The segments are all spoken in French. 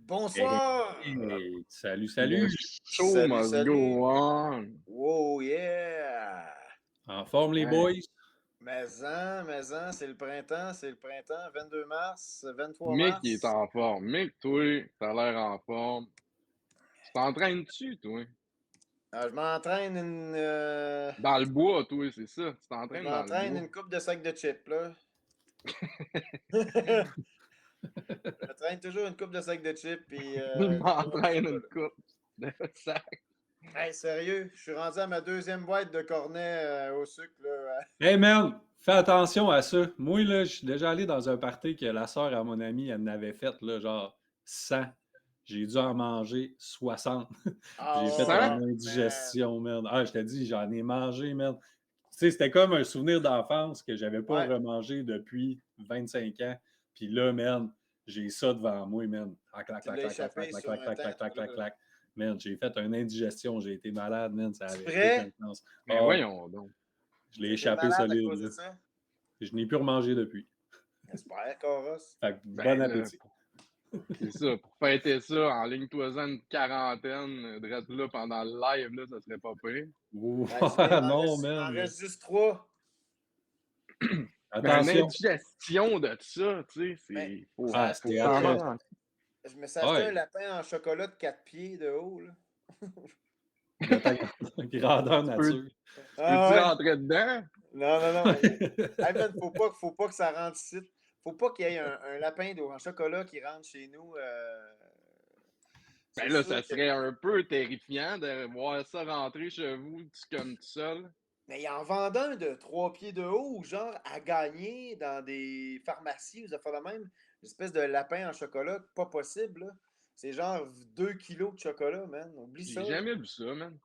Hey, Bonsoir! hey, salut, The salut! show Salut, must salut! go on. Wow, yeah! En forme, les Hey, boys? C'est le printemps, 22 mars, 23 Mick, il est mars. en forme. Mick, toi, t'as l'air en forme. Tu t'entraînes-tu, toi? Je m'entraîne Dans le bois, toi, c'est ça. Tu je t'entraînes dans le m'entraîne bois. une coupe de sacs de chips, là. Je m'entraîne toujours une coupe de sacs de chips, puis Je du bon m'entraîne repas, une là. coupe de sac. Hey, sérieux, je suis rendu à ma deuxième boîte de cornets au sucre, là. Hey, man, fais attention à ça. Moi, là, je suis déjà allé dans un party que la sœur à mon ami, elle en avait fait, là, genre 100. J'ai dû en manger 60. Ah J'ai fait Sans? une ouais, man! indigestion, man. Ah, je t'ai dit, j'en ai mangé, man. Tu sais, c'était comme un souvenir d'enfance que j'avais pas Ouais, remangé depuis 25 ans. Puis là, man, j'ai ça devant moi, man. Clac, clac, tu clac, l'as clac, clac, clac, échappé clac, sur clac, un clac, temps, clac, clac, toi, clac, là. clac. Man, j'ai fait une indigestion. J'ai été malade, man. Ça C'est avait aucun vrai? sens. Mais Ah ouais, voyons donc. je l'ai Tu été échappé malade à solide, cause de là. ça? Je n'ai plus remangé depuis. J'espère, Coros. Fait que bon Ben là, appétit. c'est ça. Pour fêter ça, en ligne-toi-en une quarantaine, d'être là pendant le live, là, ça serait pas pire. Ouh, Ben, sinon, non, il m'en man. reste juste trois. Mais une Attention. indigestion de ça, tu sais, Mais c'est... Ah, Faut que c'était t'en atroce. manges. je me suis acheté un Ouais, lapin en chocolat de 4 pieds de haut, là. de ta grandeur Peux, nature. Ah peux-tu ouais? rentrer dedans? Non, non, non. Hey, man, faut pas que ça rentre ici. Faut pas qu'il y ait un lapin en chocolat qui rentre chez nous. C'est Ben là, sûr ça que. serait un peu terrifiant de voir ça rentrer chez vous, comme tout seul. Mais il en vendent un de 3 pieds de haut, genre à gagner dans des pharmacies ou des affaires de même. Une espèce de lapin en chocolat, pas possible, là. C'est genre 2 kilos de chocolat, man. Oublie ça, J'ai là. jamais vu ça, man.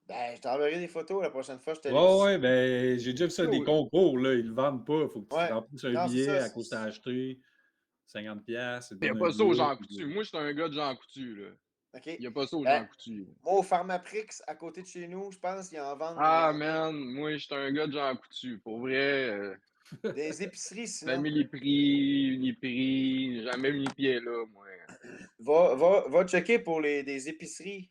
Ben, je t'enverrai des photos la prochaine fois que je suis à Ouais, l'épicerie. ouais, ben, j'ai déjà vu ça, des Cool. concours, là, ils le vendent pas. Faut que tu Ouais. remplisses un Non, c'est billet ça. à cause que t'as acheté 50 piastres, ils te Il n'y a donnent un pas ça au billet. Jean Coutu. Moi, je suis un gars de Jean Coutu, là. Il OK. n'y a pas ça au Ben, Jean Coutu. moi, au Pharmaprix, à côté de chez nous, je pense qu'ils en vendent. Il y Ah, en a man, moi, je suis un gars de Jean Coutu. Pour vrai, des épiceries, sinon. Family Prix, Uniprix, jamais mis les pieds là, moi. Va checker pour des épiceries.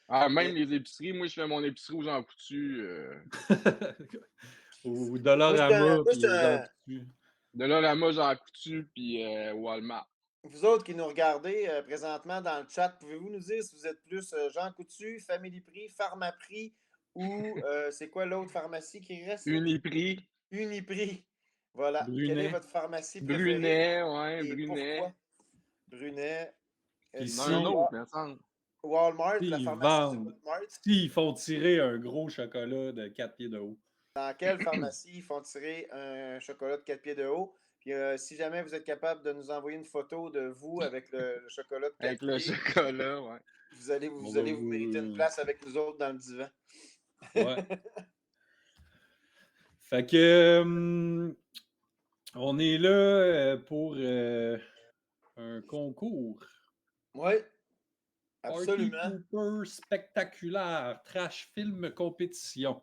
Ah, même Et les épiceries, moi, je fais mon épicerie au Jean Coutu. Au moi, Dollarama, moi, puis aux gens coutus. De là, la moi, Jean Coutu, puis Walmart. vous autres qui nous regardez présentement dans le chat, pouvez-vous nous dire si vous êtes plus Jean Coutu, Family Prix, Pharmaprix ou c'est quoi l'autre pharmacie qui reste là? Uniprix, Uniprix. Voilà. Quelle est Brunet. votre pharmacie préférée Brunet, ouais, et Brunet. pourquoi? Brunet. Puis Il y en a un Sinon, si, autre, mais ça. Walmart, la s'ils pharmacie du vendent, Walmart. s'ils font tirer un gros chocolat de 4 pieds de haut. Dans quelle pharmacie ils font tirer un chocolat de 4 pieds de haut? Puis si jamais vous êtes capable de nous envoyer une photo de vous avec le chocolat de 4 Avec le pieds, chocolat, ouais. On vous va allez vous mériter une vous... place avec nous autres dans le divan. Ouais. Fait que... on est là pour un concours. Oui, Party absolument. Pooper spectaculaire, trash film compétition,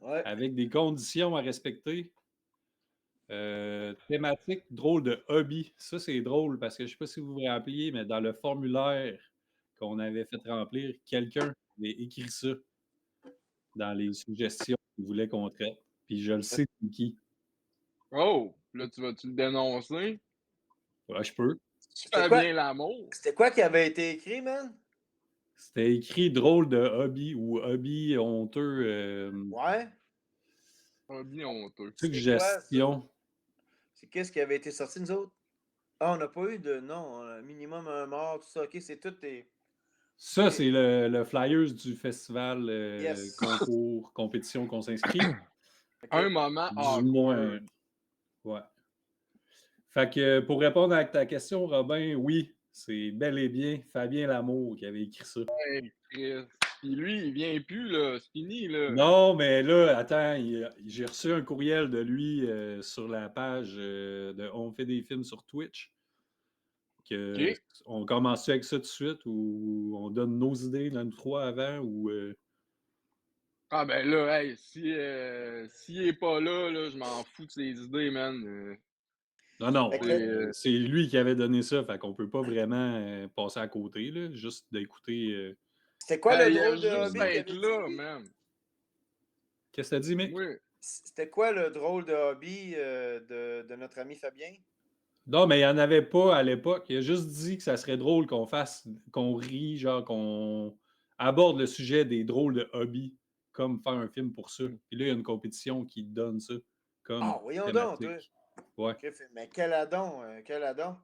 Ouais. avec des conditions à respecter. Thématique drôle de hobby. Ça, c'est drôle parce que je ne sais pas si vous vous rappeliez, mais dans le formulaire qu'on avait fait remplir, quelqu'un avait écrit ça dans les suggestions qu'il voulait qu'on traite. Puis je le sais c'est qui. Oh, là, tu vas-tu le dénoncer? Ouais, je peux. Tu C'était fais quoi? bien l'amour. C'était quoi qui avait été écrit, man? C'était écrit drôle de hobby ou hobby honteux. Ouais. Hobby honteux. C'est quoi ça? Suggestion. C'est qu'est-ce qui avait été sorti, nous autres? Ah, on n'a pas eu de non, minimum un mort, tout ça. OK, c'est tout tes. Ça, OK. c'est le flyers du festival Yes. concours, compétition qu'on s'inscrit. Un OK. moment Du moins. awkward. Ouais. Fait que pour répondre à ta question, Robin, oui, c'est bel et bien Fabien Lamour qui avait écrit ça. Hey, Chris. Puis lui, il vient plus, là. C'est fini, là. Non, mais là, attends, j'ai reçu un courriel de lui sur la page de On fait des films sur Twitch. Que, OK. on commence avec ça tout de suite ou on donne nos idées, là, nous trois avant ou. Ah, ben là, hey, s'il est pas là, là, je m'en fous de ses idées, man. Non, non, Fait que c'est lui qui avait donné ça, fait qu'on peut pas vraiment passer à côté, là, juste d'écouter. C'était quoi le Il a drôle de juste hobby qu'il être avait dit, là, lui? man. Qu'est-ce que t'as dit, mec? Moi, C'était quoi le drôle de hobby de notre ami Fabien? Non, mais il n'y en avait pas à l'époque. Il a juste dit que ça serait drôle qu'on rit, genre qu'on aborde le sujet des drôles de hobbies, comme faire un film pour ça. Puis là, il y a une compétition qui donne ça comme Ah, voyons donc, toi. thématique. Ouais, Mais quel adon, quel adon.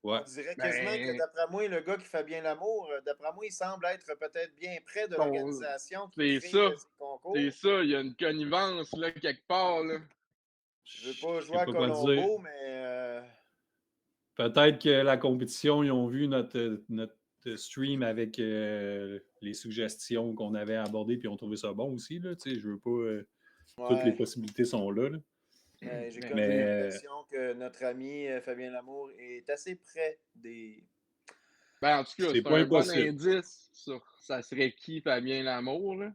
ouais. On dirait quasiment que ben, d'après moi, le gars qui fait bien l'amour, d'après moi, il semble être peut-être bien près de ton- l'organisation qui c'est crée ça. ces C'est concours. ça, il y a une connivence, là, quelque part, là. Je veux pas Je jouer sais à pas quoi dire. Colombo, mais Peut-être que la compétition, ils ont vu notre stream avec les suggestions qu'on avait abordées, puis ils ont trouvé ça bon aussi. Là, tu sais, je veux pas. Toutes les ouais. possibilités sont là. Mais j'ai comme Mais l'impression que notre ami Fabien Lamour est assez près des. Ben, en tout cas, c'est c'est pas un bon impossible. indice sur ça serait qui Fabien Lamour, là.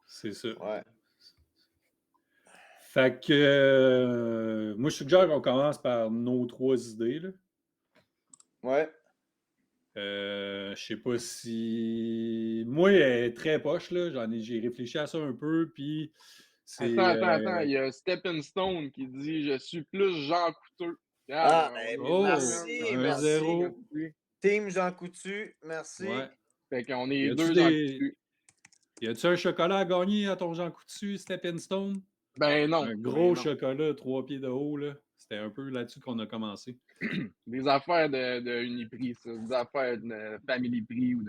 C'est ça. Ouais. Fait que moi, je suggère qu'on commence par nos 3 idées. Là. Ouais. Je sais pas si. Moi, elle est très poche, là. J'ai réfléchi à ça un peu, puis c'est. Attends. Il y a Stepping Stone qui dit je suis plus Jean Couteux. Regarde, Ah, on ben, est deux, Oh! man, merci, dans le Un même team, merci. zéro. aussi. Team Jean Coutu, merci. Ouais. Fait qu'on Y est a-tu deux Jean Coutu. Y a-tu un chocolat à gagner à ton Jean Coutu, Stepping Stone? Ben non, Un ben gros non. chocolat, 3 pieds de haut, là. C'était un peu là-dessus qu'on a commencé. Des affaires de Uniprix, ça. Des affaires de Family Prix ou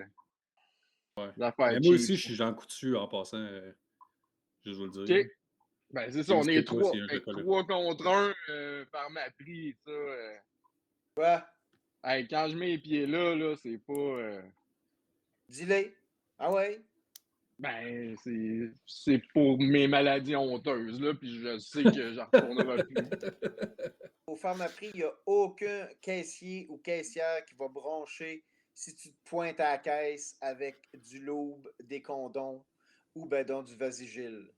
Ouais. des affaires Mais moi cheap. aussi, je suis Jean Coutu en passant, je vais vous le dire. OK. Ben c'est ça, on N'hésitez est pas trois. s'il y a un Fait que chocolat. 3 contre 1 par ma prix, ça. Quoi? Hey, quand je mets les pieds là, c'est pas. Dis-le. Ah ouais? Ben, c'est pour mes maladies honteuses, là, puis je sais que j'en retournerai plus. Au Pharmaprix, il n'y a aucun caissier ou caissière qui va broncher si tu te pointes à la caisse avec du lube, des condoms ou ben donc du Vasigil.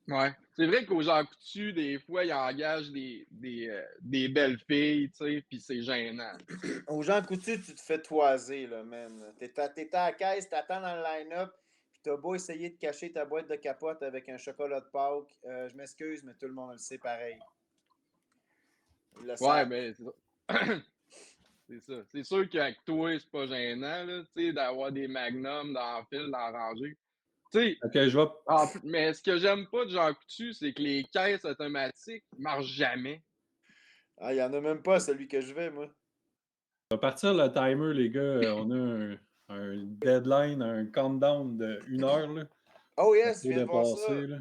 Ouais. C'est vrai qu'aux gens coutus, des fois, ils engagent des belles filles, tu sais, puis c'est gênant. Aux gens coutus, tu te fais toiser, là, man. T'es à la caisse, t'attends dans le line-up, puis t'as beau essayer de cacher ta boîte de capote avec un chocolat de Pâques. Je m'excuse, mais tout le monde le sait pareil. Ils le Ouais, savent. ben, c'est ça. C'est ça. C'est sûr qu'avec toi, c'est pas gênant, là, tu sais, d'avoir des magnums dans la file, dans la rangée. Tu sais, Ok, je vais, mais ce que j'aime pas de Jean Coutu, c'est que les caisses automatiques marchent jamais. Ah, il n'y en a même pas, celui que je vais, moi. partir le timer, les gars. On a un deadline, un countdown de 1 heure, là. Oh Pas yes, je trop viens de voir ça. dépasser, là.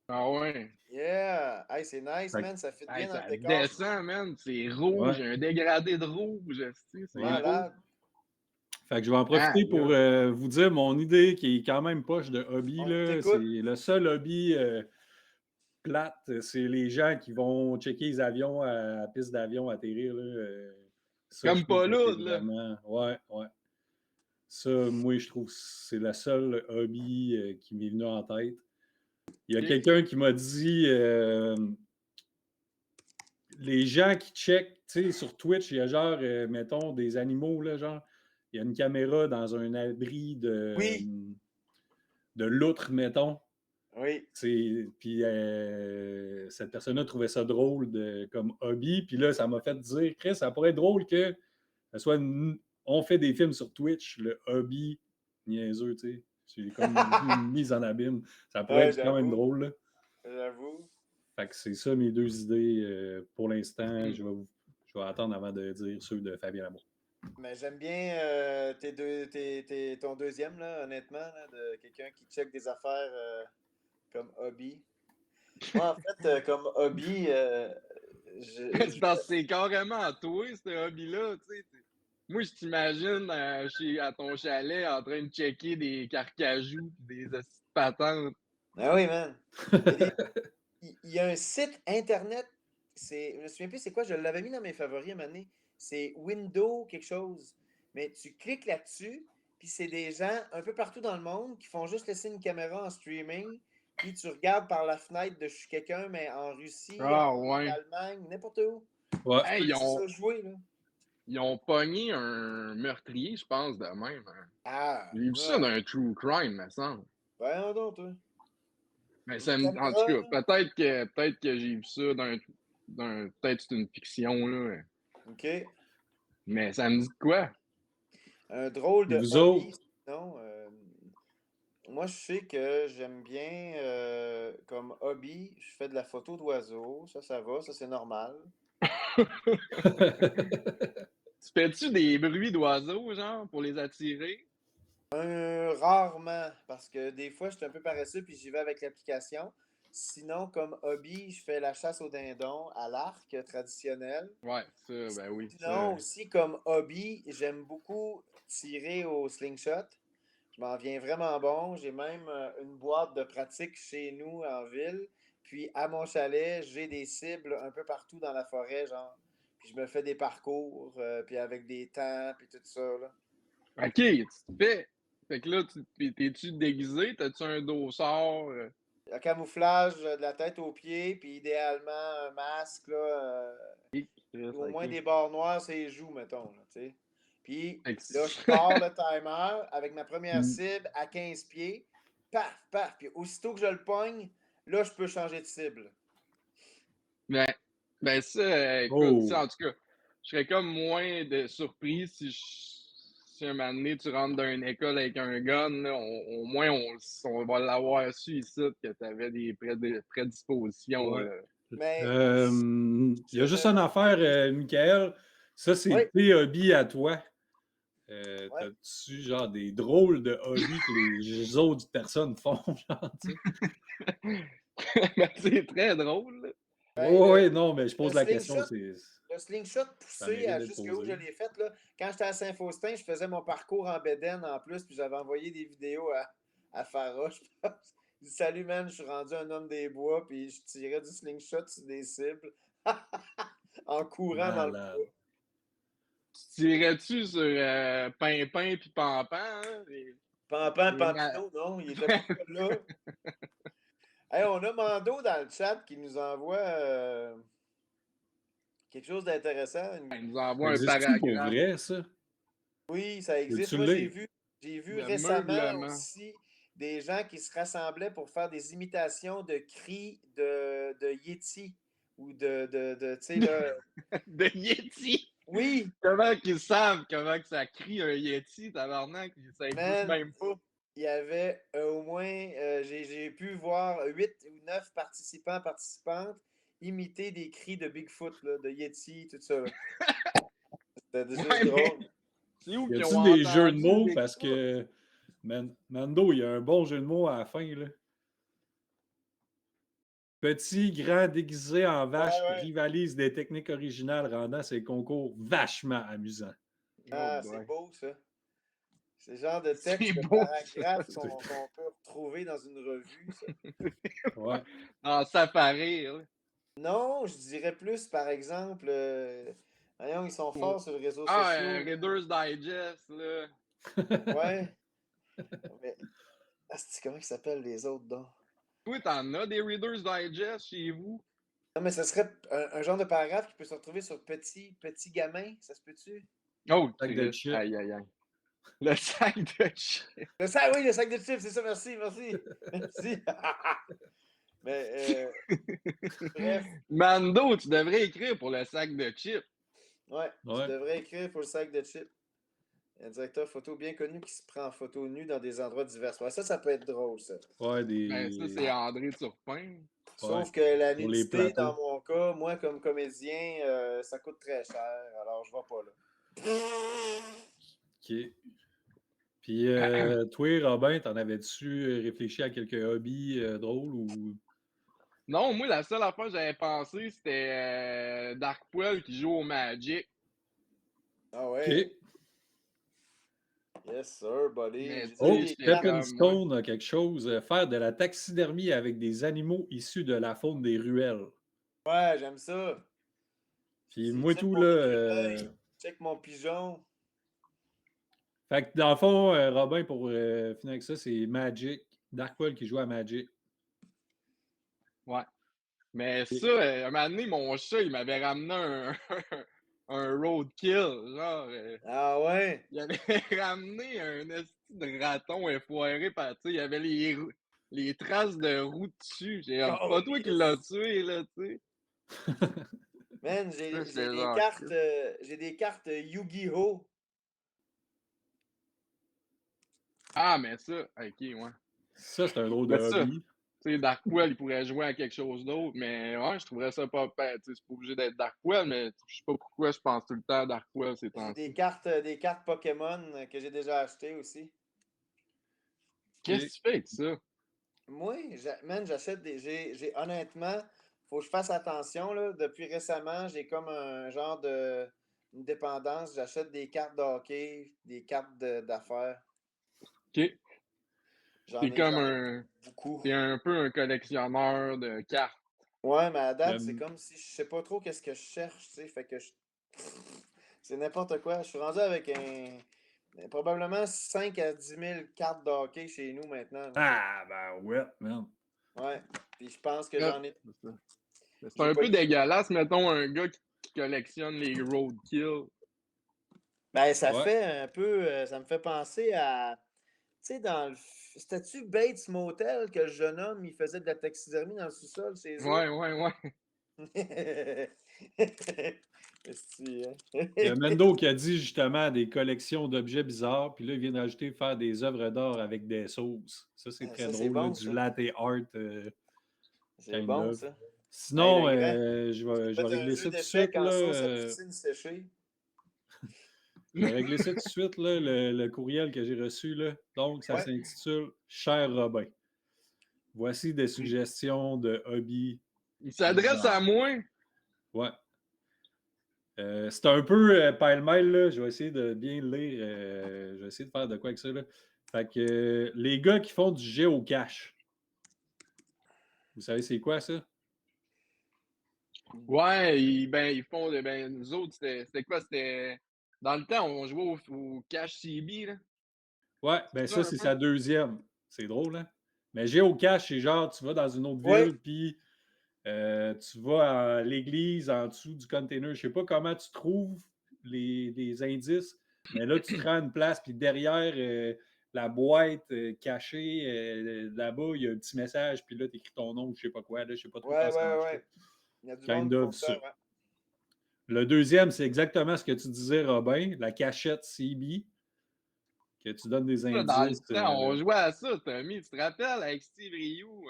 Ah ouais. Yeah! Hey, c'est nice, Fait que, man. Ça fit bien Hey, dans le ça décor. descend, man. C'est rouge. ouais, Il y a un dégradé de rouge, tu sais, c'est ouais. beau. Malade. Fait que je vais en profiter Aïe, pour aïe. vous dire mon idée qui est quand même poche de hobby, On là. C'est t'écoute. le seul hobby plate. C'est les gens qui vont checker les avions à la piste d'avion atterrir, là. Ça, je Comme trouve pas que c'est là, là. vraiment. Ouais, ouais. Ça, moi, je trouve que c'est le seul hobby qui m'est venu en tête. Il y a OK. quelqu'un qui m'a dit les gens qui checkent, tu sais, sur Twitch, il y a genre, mettons, des animaux, là, genre, il y a une caméra dans un abri Oui, de loutre, mettons. oui. Puis cette personne-là trouvait ça drôle comme hobby. Puis là, ça m'a fait dire, Chris, ça pourrait être drôle que ce soit on fait des films sur Twitch, le hobby niaiseux, tu sais. C'est comme une mise en abîme. Ça pourrait Ouais, être quand même j'avoue. drôle, là. J'avoue. Fait que c'est ça mes 2 idées pour l'instant. Je vais attendre avant de dire ceux de Fabien Lamour. Mais j'aime bien ton deuxième, là, honnêtement, là, de quelqu'un qui check des affaires comme hobby. Moi, en fait, comme hobby, C'est parce que c'est carrément toi, ce hobby-là, tu sais. Moi, je t'imagine à ton chalet en train de checker des carcajous et des hosties de patentes. Ah oui, man. Il y a un site internet, je me souviens plus c'est quoi, je l'avais mis dans mes favoris à un moment donné. C'est Windows quelque chose. Mais tu cliques là-dessus, puis c'est des gens un peu partout dans le monde qui font juste laisser une caméra en streaming, puis tu regardes par la fenêtre de chez quelqu'un, mais en Russie, Ah, en ouais. Allemagne, n'importe où. Ouais. Hey, C'est ça, jouer, là. ils ont pogné un meurtrier, je pense, de même. Hein. Ah, J'ai vu ça ouais. dans un true crime, me semble. Voyons donc, toi. Mais Une ça me... En caméra, tout là. cas, peut-être que j'ai vu ça peut-être c'est une fiction, là. OK. Mais ça me dit de quoi? Un drôle Et de vous hobby, autres? sinon. Moi, je sais que j'aime bien, comme hobby, je fais de la photo d'oiseaux. Ça va, ça c'est normal. Tu fais-tu des bruits d'oiseaux, genre, pour les attirer? Rarement, parce que des fois, je suis un peu paresseux puis j'y vais avec l'application. Sinon, comme hobby, je fais la chasse au dindon à l'arc traditionnel. Ouais, ça, ben oui, Sinon, ça. aussi comme hobby, j'aime beaucoup tirer au slingshot. Je m'en viens vraiment bon. J'ai même une boîte de pratique chez nous en ville. Puis à mon chalet, j'ai des cibles un peu partout dans la forêt, genre. Puis je me fais des parcours, puis avec des temps, puis tout ça, là. OK, tu te fais. Fait que là, t'es-tu déguisé? T'as-tu un dossard? Un camouflage de la tête aux pieds, puis idéalement un masque, là, Chris, au moins OK. des barres noires sur les joues, mettons, là, tu sais. Puis Fait que là, je c'est- pars le timer avec ma première Mm. cible à 15 pieds. Paf, paf. Puis aussitôt que je le pogne, là, je peux changer de cible. ben, ben ça, écoute, ça, Oh! en tout cas, je serais comme moins de surpris si un moment donné, tu rentres dans une école avec un gun, là, au moins on va l'avoir su ici que tu avais des prédispositions. Ouais. Là. Mais Il y je a juste une ne. affaire, Michael. Ça, c'est Oui, tes hobbies à toi. oui. T'as-tu genre des drôles de hobbies que les autres personnes font, genre, tu sais? Ben, c'est très drôle. Là. Ben, Oh, oui, non, mais je le pose la question, slingshot, le slingshot ça poussé mérite à d'être jusqu'où je posé. l'ai fait, là. Quand j'étais à Saint-Faustin, je faisais mon parcours en bédaine en plus, puis j'avais envoyé des vidéos à Farah, je pense. Il dit, salut, man, je suis rendu un homme des bois, puis je tirais du slingshot sur des cibles en courant dans le Malade. bois. Tu tirais-tu sur Pimpin puis Pampan? Hein? Pampan, Les ma- Pampino, non, il était pas là. Hey, on a Mando dans le chat qui nous envoie quelque chose d'intéressant. Il nous envoie un Existe-tu pour paragraphe vrai, ça? Oui, ça existe. Peux-tu Moi, lire? j'ai vu de récemment meublement. aussi des gens qui se rassemblaient pour faire des imitations de cris de Yeti ou tu sais, là. De Yeti! Oui, Comment qu'ils savent comment que ça crie un Yeti, tabarnak? Ça existe man, même pas. il y avait au moins, j'ai pu voir 8 ou 9 participants, participantes imiter des cris de Bigfoot, là, de Yeti, tout ça, là. C'était juste Ouais, mais drôle. c'est où Y qu'ils a-tu ont des jeux de entendu mots? Parce Bigfoot? que Mando, il y a un bon jeu de mots à la fin, là. Petit, grand, déguisé en Ouais, vache, ouais. rivalise des techniques originales, rendant ces concours vachement amusants. Oh Ah, c'est boy. beau, ça. C'est le genre de C'est texte, de beau, ça. paragraphe qu'on peut retrouver dans une revue, ça. Ouais. En safari, là. Non, je dirais plus, par exemple, voyons, ils sont forts sur les réseaux Ah, sociaux, là. Reader's Digest, là. Ouais, mais comment ils s'appellent les autres, donc? Toi, t'en as des Reader's Digest chez vous? Non, mais ce serait un genre de paragraphe qui peut se retrouver sur Petit Gamin, ça se peut-tu? Oh, Sac de Chris. chips. Aïe, aïe, aïe. Le sac de chips. Le sac, oui, le sac de chips, c'est ça, merci, merci. Merci. Mais, bref, Mando, tu devrais écrire pour le sac de chips. ouais, tu Ouais. devrais écrire pour le sac de chips. Un directeur photo bien connu qui se prend en photo nue dans des endroits divers. Ouais, ça peut être drôle, ça. Ouais, Ben, ça, c'est André Turpin. Ouais. Sauf que la Sur les nudité, dans plateaux. mon cas, moi, comme comédien, ça coûte très cher. Alors, je vais pas là. OK. Puis, toi, Robin, t'en avais-tu réfléchi à quelques hobbies drôles ou. Non, moi, la seule affaire que j'avais pensé, c'était Darkpoil qui joue au Magic. Ah OK. ouais? Yes, sir, buddy. Mais J'ai tu Oh, sais, déjà des j'étais cartes. Stepping comme, ouais. Stone a quelque chose. Faire de la taxidermie avec des animaux issus de la faune des ruelles. Ouais, j'aime ça. Puis, moi, Check tout, mon là. écureuil. Check mon pigeon. Fait que, dans le fond, Robin, pour finir avec ça, c'est Magic. Darkwell qui joue à Magic. Ouais. Mais ça, un moment donné, mon chat, il m'avait ramené un roadkill. Genre, Ah ouais? il avait ramené un esti de raton effoiré. Tu sais, il y avait les traces de roues dessus. J'ai dit, pas toi qui l'as tué, là, tu sais. Man, Ça, j'ai j'étais des genre, cartes, j'ai des cartes Yu-Gi-Oh! ah, mais ça, ok, ouais. Ça, c'est un drôle de Mais ça, hobby. tu sais, Darkwell, il pourrait jouer à quelque chose d'autre, mais ouais, je trouverais ça pas. Ben, tu sais, c'est pas obligé d'être Darkwell, mais je sais pas pourquoi je pense tout le temps à Darkwell ces J'ai temps-ci. des cartes Pokémon que j'ai déjà achetées aussi. Qu'est-ce que tu fais avec ça? Moi, man, j'achète des. Honnêtement, faut que je fasse attention, là. Depuis récemment, j'ai comme un genre de une dépendance. J'achète des cartes de hockey, des cartes d'affaires. Ok. T'es comme J'en ai un. beaucoup. T'es un peu un collectionneur de cartes. Ouais, mais à date, c'est J'aime- comme si je sais pas trop qu'est-ce que je cherche, tu sais. Fait que c'est n'importe quoi. Je suis rendu avec probablement 5 à 10 000 cartes de hockey chez nous maintenant, là. Ah, ben ouais, man. Ouais. Puis je pense que Ah, j'en ai. c'est ça. C'est J'ai un pas peu été. dégueulasse, mettons, un gars qui collectionne les roadkill. Ben, ça Ouais. fait un peu. Ça me fait penser à. Tu sais, c'était-tu Bates Motel que le jeune homme, il faisait de la taxidermie dans le sous-sol chez eux? Ouais, ouais, ouais. Esti, hein? Il y a Mendo qui a dit justement des collections d'objets bizarres, puis là, il vient d'ajouter faire des œuvres d'art avec des sauces. Ça, c'est très Ça, c'est drôle, là, bon, du ça. latte art C'est kind bon, of. ça. Hey, Sinon, le grand. je vais Faites un régler jeu ça tout de d'échecs suite, en là. sauce à poutine séchée. Je vais régler ça tout de suite, là, le courriel que j'ai reçu, là. Donc, ça Ouais. s'intitule Cher Robin. Voici des suggestions de hobbies Il s'adresse à bizarres. moi. Ouais. C'est un peu pêle-mêle, là. Je vais essayer de bien le lire. Je vais essayer de faire de quoi avec ça, là. Fait que les gars qui font du géocache, vous savez c'est quoi ça? Ouais, ils font. Ben, nous autres, c'était quoi? C'était. Dans le temps, on jouait au Cash CB, là. Ouais, ben C'est ça ça, un c'est peu? sa deuxième. C'est drôle, hein? Mais géocache, c'est genre, tu vas dans une autre Oui. ville, puis tu vas à l'église en dessous du container. Je sais pas comment tu trouves les indices, mais là, tu te rends à une place, puis derrière la boîte cachée, là-bas, il y a un petit message, puis là, tu écris ton nom, je sais pas quoi, là, je sais pas trop Ouais, comment ouais, ça ouais, marche. ouais. Il y a du monde Kind qui font of ça, ça. ouais. Le deuxième, c'est exactement ce que tu disais, Robin, la cachette CB, que tu donnes des Ça, dans le indices. temps, on jouait à ça, Tommy. Tu te rappelles avec Steve Rioux?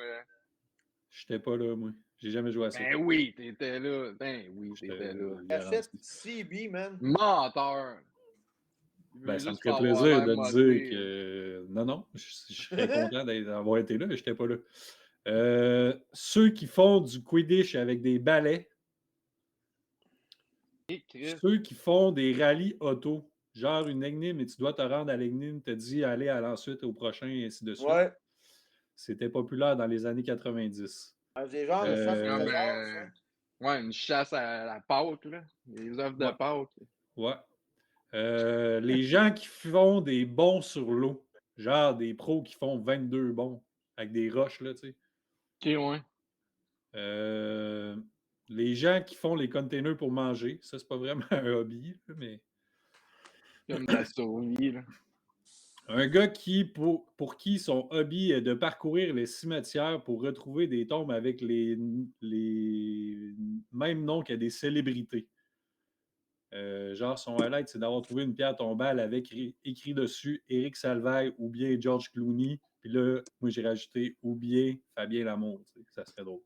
Je n'étais pas là, moi. J'ai jamais joué à ça. Ben oui, t'étais là. Ben oui, Je t'étais là. te Achète garantis. CB, man. Menteur. Il Ben, veut ça me juste ferait pas avoir plaisir l'air de te dire motivé. que non, non, je serais content d'avoir été là, mais je n'étais pas là. Ceux qui font du Quidditch avec des balais, Et Chris. ceux qui font des rallyes auto, genre une énigme et tu dois te rendre à l'énigme, te dit aller à l'ensuite au prochain et ainsi de suite. Ouais. C'était populaire dans les années 90. Des genres de chasse au Comme, trésor, ça. ouais, une chasse à la Pâques, là. Les œufs de Ouais, Pâques. ouais. Les gens qui font des bons sur l'eau, genre des pros qui font 22 bons avec des roches, là, tu sais. Ok, ouais. Euh, les gens qui font les containers pour manger, ça, c'est pas vraiment un hobby, mais Comme de la survie, là. un gars qui, pour qui son hobby est de parcourir les cimetières pour retrouver des tombes avec les mêmes noms que des célébrités. Genre, son highlight, c'est d'avoir trouvé une pierre tombale avec écrit dessus Éric Salvaille ou bien George Clooney. Puis là, moi, j'ai rajouté ou bien Fabien Lamour. Ça serait drôle.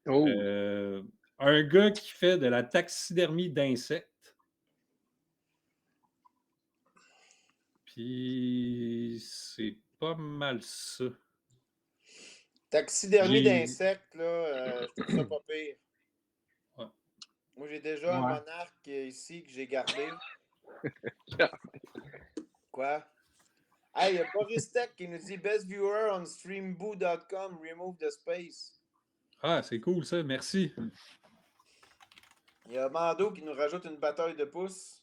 Oh. Un gars qui fait de la taxidermie d'insectes. Puis c'est pas mal ça. Taxidermie J'ai. d'insectes, là, je trouve ça pas pire. Ouais. Moi, j'ai déjà un Ouais. monarque ici que j'ai gardé. Quoi? Hey, il y a Boris Tech qui nous dit Best viewer on streamboo.com, remove the space. Ah, c'est cool ça, merci. Il y a Mando qui nous rajoute une bataille de pouces.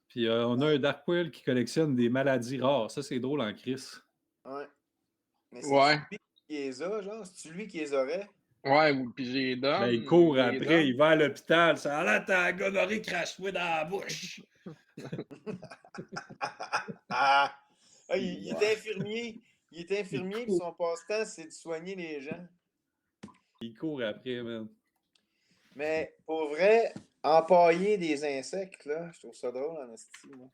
Puis on a un Darkwell qui collectionne des maladies rares. Ça, c'est drôle en crise. Ouais. Mais c'est-tu Ouais. lui qui les a, genre? C'est-tu lui qui les aurait? Ouais, puis j'ai Ben, il donne, court j'ai après, il donne. va à l'hôpital. Ça a l'air ta gonorrhée, crache-toi dans la bouche. Ah, il est Ouais. infirmier. Il est Il infirmier, puis court, son passe-temps, c'est de soigner les gens. il court après, man. Mais pour vrai, empailler des insectes, là, je trouve ça drôle en esti, moi.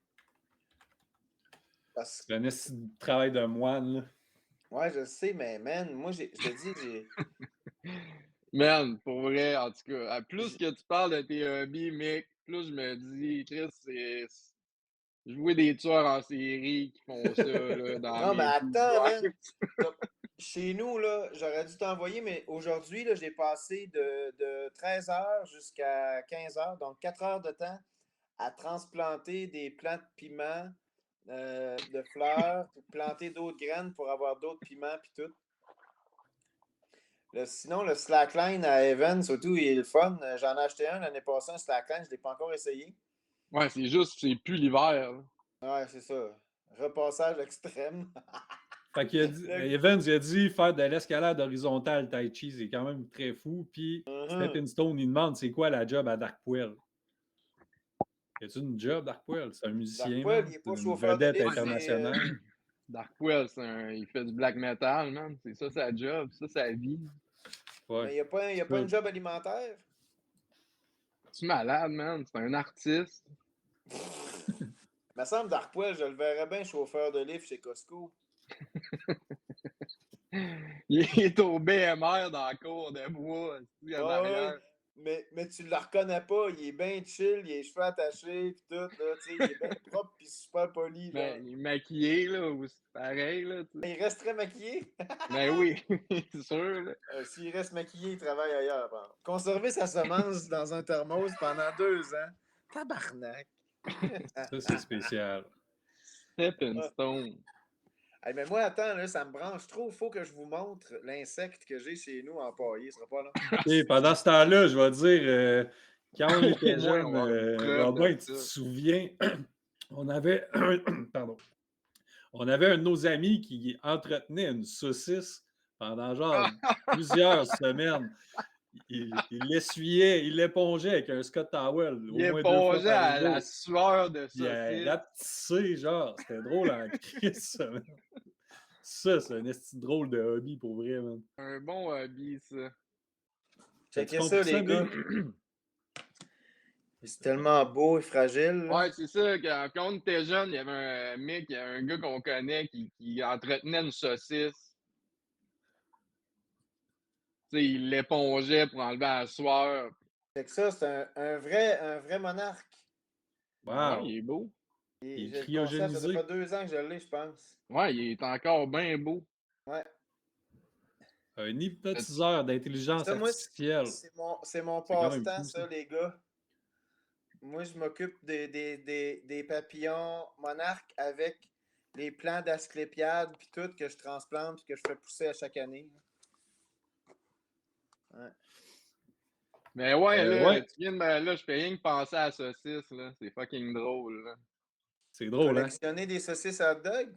Parce que, C'est un esti de travail de moine, là. ouais, je sais, mais man, moi, je te dis, Man, pour vrai, en tout cas, plus j'ai- que tu parles de tes hobbies, mec, plus je me dis, Chris, c'est jouer des tueurs en série qui font ça là, dans Non, mais mes attends, man. pouvoirs. Comme, chez nous, là, j'aurais dû t'envoyer, mais aujourd'hui, là, j'ai passé de 13 heures jusqu'à 15 heures, donc 4 heures de temps à transplanter des plants de piment, de fleurs, puis planter d'autres graines pour avoir d'autres piments, puis tout. Sinon, le slackline à Evans, surtout, il est le fun. J'en ai acheté un l'année passée, un slackline, je ne l'ai pas encore essayé. Ouais, c'est juste, c'est plus l'hiver, là. Ouais, c'est ça. Repassage extrême. Fait qu'il a dit, Evans, il a dit faire de l'escalade horizontale Tai Chi, c'est quand même très fou. Puis Stepping Stone, il demande c'est quoi la job à Darkpuel. Y a-tu une job, Darkpuel? C'est un musicien, Darkwell, man. il n'est C'est pas une chauffeur de vedette lift, c'est. internationale. Darkwell, il fait du black metal, man. C'est ça sa job, ça sa vie. Ouais. Mais il n'y a pas une job alimentaire. Tu es malade, man. C'est un artiste. Il me semble, Darkwell, je le verrais bien chauffeur de lift chez Costco. Il est au BMR dans la cour de bois, ici, en Ah ouais, arrière. mais tu le reconnais pas. Il est bien chill, il a les cheveux attachés, puis tout, là, tu sais, il est bien propre, puis super poli, genre. Ben, il est maquillé, là, ou c'est pareil, là. Tu sais. Il reste très maquillé. Ben oui, c'est sûr, là. S'il reste maquillé, il travaille ailleurs. Bon. Conserver sa semence dans un thermos pendant 2 ans. Tabarnak. Ça, c'est spécial. Stepping Stone. Hey, mais moi, attends, là, ça me branche trop. Il faut que je vous montre l'insecte que j'ai chez nous empaillé. Ce sera pas long. Et pendant ce temps-là, je vais dire, quand on était Au moins, on jeune, va avoir une preuve Robin, de tu te ça. souviens, on avait, pardon, on avait un de nos amis qui entretenait une saucisse pendant genre plusieurs semaines. Il l'essuyait, il l'épongeait avec un Scott Towel Il au moins 2 fois épongeait par à la jour. sueur de Il a saucisse. rapetissé, genre, c'était drôle en crise, ça, man. Ça, c'est un esti drôle de hobby pour vrai, man. Un bon hobby, ça. T'as-tu Checkez ça, compris ça, les gars. Big? C'est tellement beau et fragile. Là. Ouais, c'est ça. Quand on était jeune, il y avait un mec, il y avait un gars qu'on connaît qui entretenait une saucisse. Tu sais, il l'épongeait pour enlever la sueur. Fait que ça, c'est un vrai monarque. Ouais, Wow! il est beau. Il est J'ai le concept, ça fait cryogénisé. 2 ans que je l'ai, je pense. Ouais, il est encore bien beau. Ouais. Un hypnotiseur d'intelligence Ça, moi, artificielle. c'est mon C'est quand même passe-temps, fou, ça. ça, les gars. Moi, je m'occupe des papillons monarques avec les plants d'asclépiade puis tout que je transplante puis que je fais pousser à chaque année. Ouais. Mais ouais, là, Ouais, tu viens de là, je fais rien que penser à la saucisse, là. C'est fucking drôle, là. c'est drôle, hein? Collectionner des saucisses à hot dog?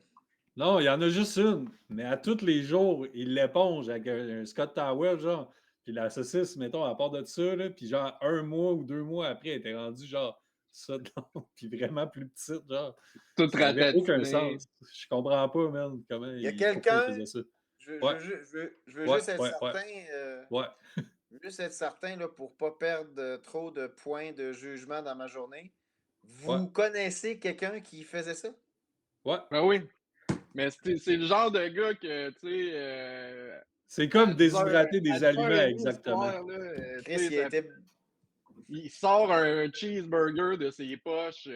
Non, il y en a juste une, mais à tous les jours, il l'éponge avec un Scott Towel, genre. Puis la saucisse, mettons, à part de ça, là, puis genre 1 mois ou 2 mois après, elle était rendue genre ça de long, puis vraiment plus petite, genre. Tout Ça n'avait aucun ratatiné. sens. Je comprends pas, man, comment Il y a pourquoi il quelqu'un, faisait ça. je, Ouais, je veux ouais, juste être ouais, ouais, certain, ouais. juste être certain là, pour ne pas perdre trop de points de jugement dans ma journée. Ouais, Vous connaissez quelqu'un qui faisait ça? ouais. Ben oui. Mais c'est le genre de gars que, tu sais, C'est comme déshydrater à des 10h30 aliments, le exactement. soir, là, Chris, tu sais, il sort un cheeseburger de ses poches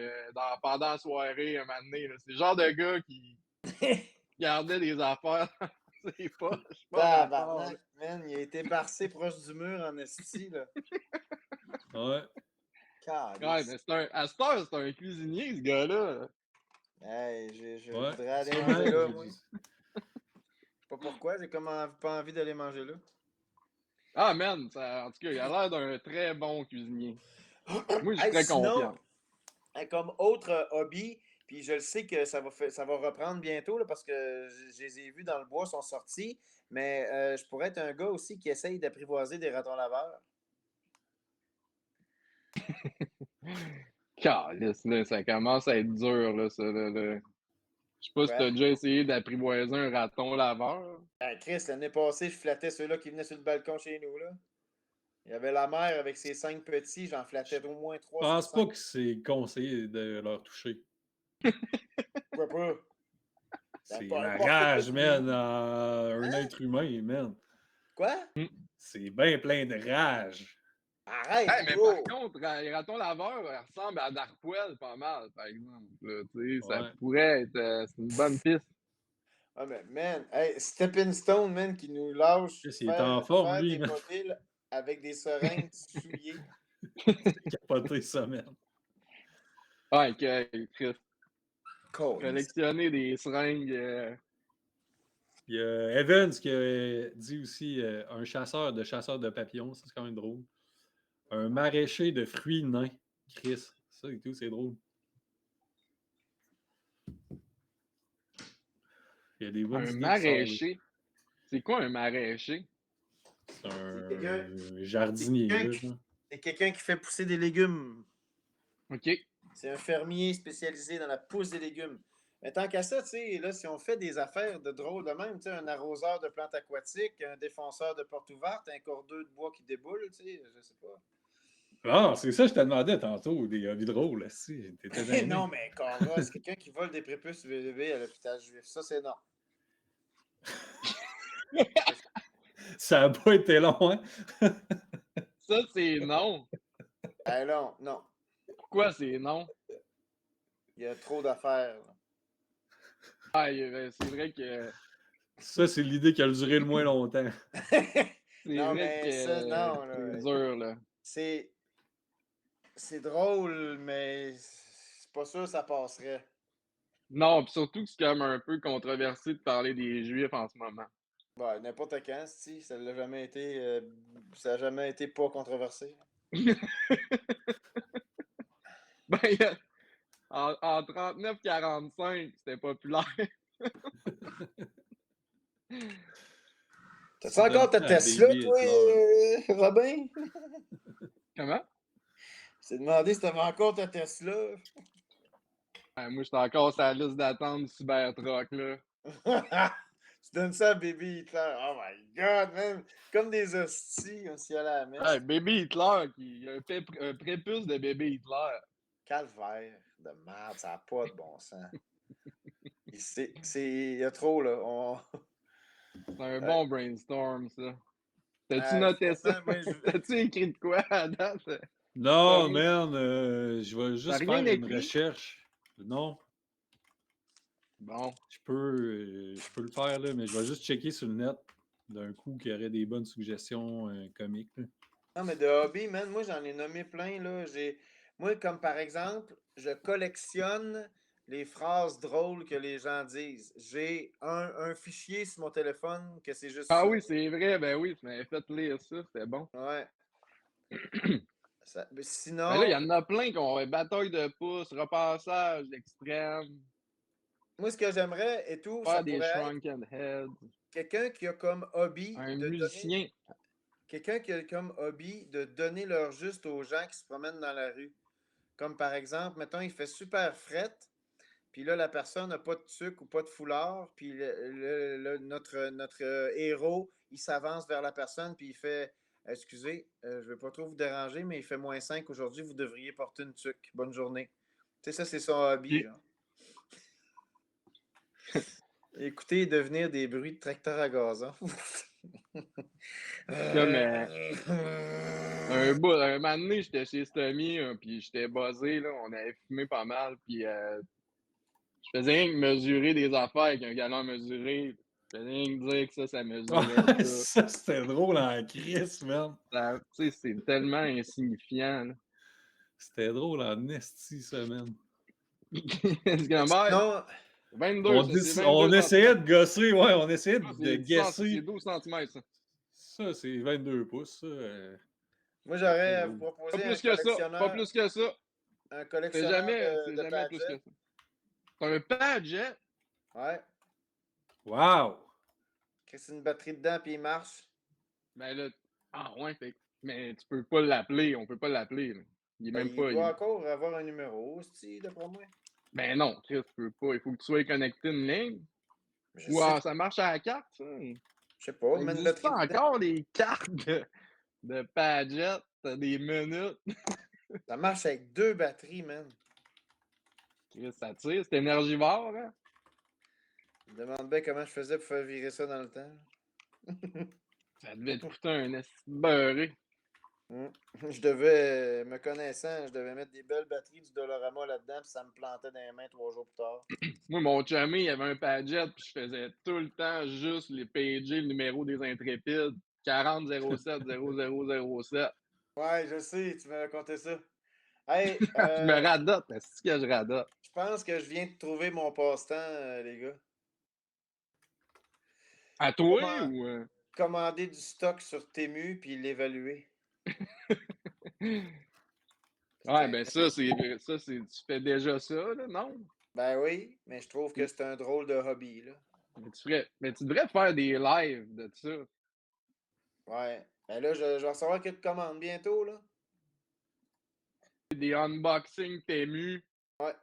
pendant la soirée un moment donné. C'est le genre de gars qui gardait des affaires dans ses poches. Pas rapport, là. Tabarnak, man, il a été barcé proche du mur en esti, là. Ouais. Ouais, mais à cette heure, c'est un cuisinier, ce gars-là. Hey, je Ouais, voudrais aller sûrement. manger là, moi. Je sais pas pourquoi, j'ai comme pas envie d'aller manger là. Ah, man, en tout cas, il a l'air d'un très bon cuisinier. Moi, je suis Hey, très sinon, confiant. comme autre hobby, Puis je le sais que ça va reprendre bientôt là, parce que je les ai vus dans le bois, sont sortis. Mais je pourrais être un gars aussi qui essaye d'apprivoiser des ratons laveurs. Calisse, là, ça commence à être dur, là, ça, là. Je sais pas si Ouais. t'as déjà essayé d'apprivoiser un raton laveur. Chris, l'année passée, je flattais ceux-là qui venaient sur le balcon chez nous. Là. Il y avait la mère avec ses 5 petits, j'en flattais au moins 3 Je sur pense 5. pas que c'est conseillé de leur toucher. Pourquoi pas? C'est Peu la importe rage, le man, bruit. un Hein? être humain, man. Quoi? C'est bien plein de rage. Arrête, Hey, mais bro! par contre, les ratons laveurs ressemblent à Darkwell pas mal, par exemple. Là, tu sais, ça Ouais. pourrait être c'est une bonne piste. Ah, mais man, hey, Stepping Stone, man, qui nous lâche Chris, il est en forme, lui, des man. mobiles avec des seringues souillées. Capoté ça, man. Ouais, Chris. Cool. Collectionner des seringues. Il y a Evans qui a dit aussi un chasseur de papillons, ça c'est quand même drôle. Un maraîcher de fruits nains, Chris. Ça et tout, c'est drôle. Il y a des bonnes Un idées qui sortent. maraîcher. C'est quoi un maraîcher? C'est un jardinier. C'est quelqu'un qui fait pousser des légumes. OK. C'est un fermier spécialisé dans la pousse des légumes. Mais tant qu'à ça, tu sais, là, si on fait des affaires de drôle de même, tu sais, un arroseur de plantes aquatiques, un défonceur de porte ouverte, un cordeux de bois qui déboule, tu sais, je sais pas. Ah, c'est ça que je te demandais tantôt, des hobbies drôles. Si, t'étais gêné. Non, mais Cora, c'est quelqu'un qui vole des prépuces bébés à l'hôpital juif. Ça, c'est non. Ça n'a pas été long, hein? Ça, c'est non. Non, non. Pourquoi c'est non? Il y a trop d'affaires. Ah, c'est vrai que. Ça, c'est l'idée qui a duré le moins longtemps. C'est Non, vrai mais que ça, non. c'est dur, là. C'est drôle, mais c'est pas sûr que ça passerait. Non, puis surtout que c'est comme un peu controversé de parler des Juifs en ce moment. Ouais, n'importe quand, si, ça n'a jamais été. Ça n'a jamais été pas controversé. Ben, en 39-45, c'était populaire. T'as-tu encore ta Tesla, toi, Robin? Comment? Je t'ai demandé si t'avais encore ta Tesla. Moi, j'étais encore sur la liste d'attente du Cybertruck, là. Tu donnes ça à Baby Hitler. Oh my god, man! Comme des hosties, on s'y allait à la messe. Hey, bébé Hitler, il y a un prépuce de bébé Hitler. Calvaire de merde, ça n'a pas de bon sens. Il y a trop, là. C'est un bon brainstorm, ça. T'as-tu Ah, noté ça? moi, T'as-tu écrit de quoi à date? Non, Sorry. man, je vais juste T'as faire rien une écrit? recherche. Non, Bon. je peux le faire, là, mais je vais juste checker sur le net d'un coup qu'il y aurait des bonnes suggestions comiques. Là. Non, mais de hobby, man, moi, j'en ai nommé plein, là. Moi, comme par exemple, je collectionne les phrases drôles que les gens disent. J'ai un fichier sur mon téléphone que c'est juste Ah ça. oui, c'est vrai, ben oui, tu m'avais fait lire ça, c'était bon. Ouais. Mais sinon... Ben là, il y en a plein qui ont bataille de pouces, repassage d'extrême, Moi, ce que j'aimerais et tout, ça faire des pourrait être shrunken heads, quelqu'un qui a comme hobby un de donner... musicien. Quelqu'un qui a comme hobby de donner leur juste aux gens qui se promènent dans la rue. Comme par exemple, mettons, il fait super fret, puis là, la personne n'a pas de tuque ou pas de foulard, puis notre héros, il s'avance vers la personne, puis il fait excusez, je ne vais pas trop vous déranger, mais il fait -5 aujourd'hui, vous devriez porter une tuque. Bonne journée. Tu sais, ça, c'est son hobby. Genre. Écoutez devenir des bruits de tracteur à gazon. Comme un moment donné, j'étais chez Stommy, puis j'étais buzzé, là, on avait fumé pas mal, puis je faisais rien que mesurer des affaires avec un galon mesuré. Je faisais rien que dire que ça mesurait Ça, c'était drôle en crise, man. Tu sais, c'est tellement insignifiant, là. C'était drôle en esti, ça, man. C'est comme, ouais, Non, 22, c'est 22 On essayait centimètres. de gosser, ouais, on essayait Ah, de guesser. C'est 12 cm, ça. Ça, c'est 22 pouces, ça. moi, j'aurais à drôle. vous Pas proposer un plus que ça, pas collectionneur, plus que ça. un C'est collectionneur jamais de plus badges. que ça. C'est un Padgett. Ouais. Wow! C'est une batterie dedans, puis il marche. Ben là, ah ouais, mais tu peux pas l'appeler, on peut pas l'appeler. Là. Il est Ben, même il pas. doit encore avoir un numéro, d'après moi. Ben non, Chris, tu peux pas. Il faut que tu sois connecté une ligne. Je Ou sais, ça marche à la carte, ça. je sais pas, Ça mets une existe batterie pas dedans. encore des cartes de Padgett, t'as des minutes. Ça marche avec 2 batteries, man. Chris, ça tire, c'est énergivore, hein? Je me demande bien comment je faisais pour faire virer ça dans le temps. Ça devait te coûter un esti de beurré. Je devais, me connaissant, je devais mettre des belles batteries du Dollarama là-dedans, puis ça me plantait dans les mains 3 jours plus tard. Moi, mon chummy, il avait un Padgett, puis je faisais tout le temps juste les pager, le numéro des intrépides. 40 07 0007. Ouais, je sais, tu m'as raconté ça. Hey, Je me radote, c'est que je radote. je pense que je viens de trouver mon passe-temps, les gars. À toi Comment- ou. Commander du stock sur Temu puis l'évaluer. Ouais, ben ça, tu fais déjà ça, là, non? Ben oui, mais je trouve que c'est un drôle de hobby, là. Mais tu devrais faire des lives de ça. Ouais. Ben là, je vais recevoir quelques commandes bientôt, là. Des unboxings Temu. Ouais.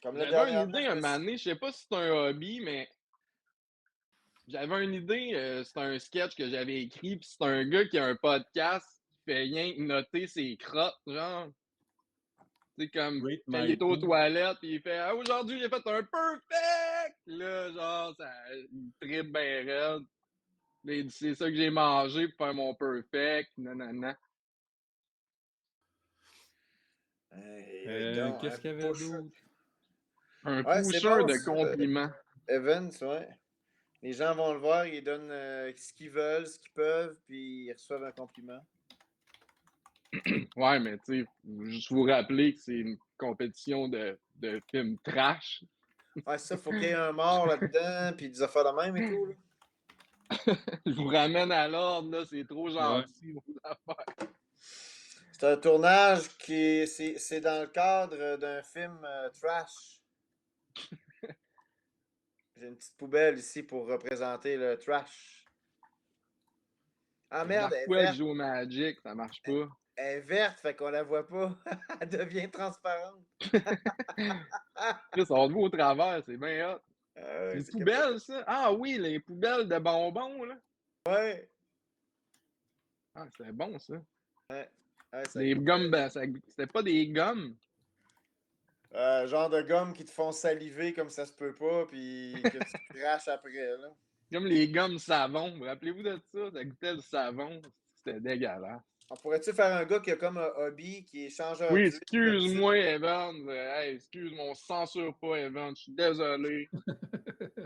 Comme là, J'avais une dernièrement, idée un moment donné, je sais pas si c'est un hobby, mais j'avais une idée, c'est un sketch que j'avais écrit, puis c'est un gars qui a un podcast qui fait rien que noter ses crottes, genre. Tu sais, comme Rate quand my il est aux poo. toilettes, puis il fait ah, aujourd'hui, j'ai fait un perfect! Là, genre, il tripe bien raide. Là, il dit c'est ça que j'ai mangé pour faire mon perfect, nanana. Donc, Qu'est-ce qu'il y avait d'autre? Un ouais, c'est pusher bon, de ça, compliments. Evans, ouais. Les gens vont le voir, ils donnent ce qu'ils veulent, ce qu'ils peuvent, puis ils reçoivent un compliment. Ouais, mais tu sais, juste vous rappeler que c'est une compétition de films trash. Ouais, ça, faut qu'il y ait un mort là-dedans, puis des affaires de même et tout, là. Je vous ramène à l'ordre, là, c'est trop gentil, vos affaires. C'est un tournage c'est dans le cadre d'un film trash. J'ai une petite poubelle ici pour représenter le trash. Ah merde, elle est Marquois verte. joue au Magic, ça marche pas. Elle est verte, fait qu'on la voit pas. Elle devient transparente. Chris, on le voit au travers, c'est bien hot. Ouais, Une c'est poubelle, ça? Ah oui, les poubelles de bonbons, là. ouais. Ah, c'était bon, ça. Ouais, ça Des goûte, gommes, c'était pas des gommes. genre de gomme qui te font saliver comme ça se peut pas, puis que tu craches après, là. Comme les gommes savon. Rappelez-vous de ça? Ça goûtait le savon. C'était dégueulasse. On pourrait-tu faire un gars qui a comme un hobby qui est changeur Oui, d'huile de petite... excuse-moi, Evan. Hey, excuse-moi, on censure pas, Evan. Je suis désolé.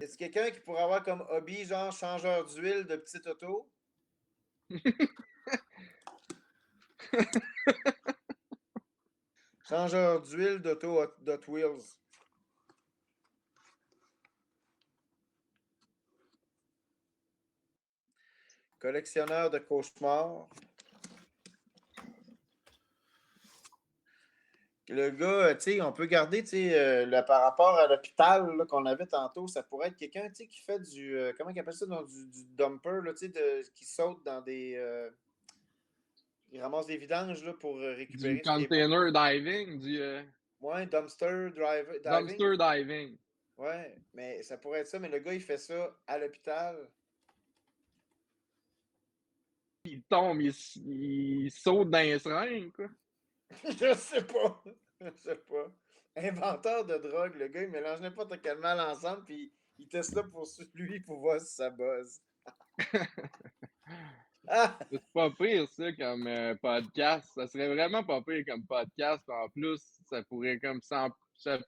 Est-ce quelqu'un qui pourrait avoir comme hobby, genre changeur d'huile de petite auto? Changeur d'huile d'auto Hot Wheels. Collectionneur de cauchemars. Le gars, tu sais, on peut garder, tu sais, par rapport à l'hôpital là, qu'on avait tantôt, ça pourrait être quelqu'un, tu sais, qui fait du, comment il appelle ça, du dumper, là, tu sais, qui saute dans des, il ramasse des vidanges, là, pour Du récupérer ce qui est... container diving, Ouais, diving. dumpster diving. Ouais, mais ça pourrait être ça, mais le gars, il fait ça à l'hôpital. Il tombe, il saute dans les seringues, quoi. Je sais pas. Je sais pas. Inventeur de drogue, le gars, il mélange n'importe quel mal ensemble, puis il teste ça pour lui pour voir si ça buzz. Ah! C'est pas pire, ça, comme podcast. Ça serait vraiment pas pire comme podcast. En plus, ça pourrait comme ça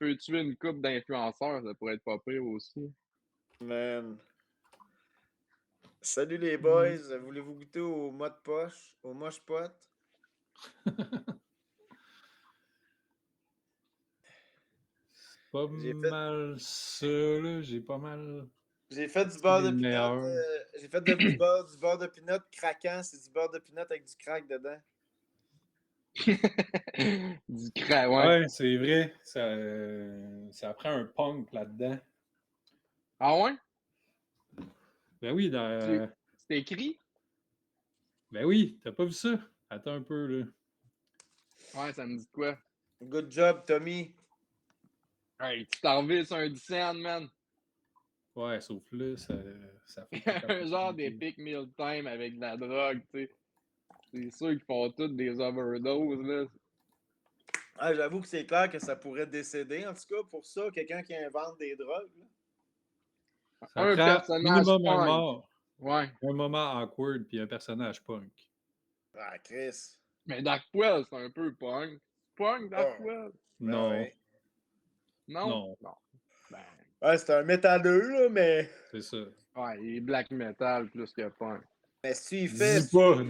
peut tuer une couple d'influenceurs. Ça pourrait être pas pire aussi. Man. Salut les boys, voulez-vous goûter au mot de poche, au moche pot? Pas mal ça, là. J'ai pas mal. J'ai fait du beurre de les pinot. meilleurs. J'ai fait du beurre de pinot craquant. C'est du beurre de pinot avec du crack dedans. Du crack, ouais. Ouais, c'est vrai. Ça prend un punk là-dedans. Ah ouais? Ben oui, C'est écrit? ben oui, t'as pas vu ça? Attends un peu, là. Ouais, ça me dit quoi? Good job, Tommy. Hey, tu t'en revis sur un 10 cents, man. Ouais, sauf là, ça faut que tu fasses Un genre d'Epic Meal Time avec de la drogue, tu sais. C'est sûr qu'ils font toutes des overdoses, là. Ah, j'avoue que c'est clair que ça pourrait décéder, en tout cas, pour ça, quelqu'un qui invente des drogues. Là. Ça Un prend personnage minimum un punk. mort, Ouais. un moment awkward, puis un personnage punk. Ah, Chris. Mais Darkwell, c'est un peu punk. Punk, Ah, Darkwell? ben Non, ouais. Non? non, Non. Ben, Ouais, c'est un métalleux, là, mais. c'est ça. ouais, il est black metal plus que punk. Mais si il fait.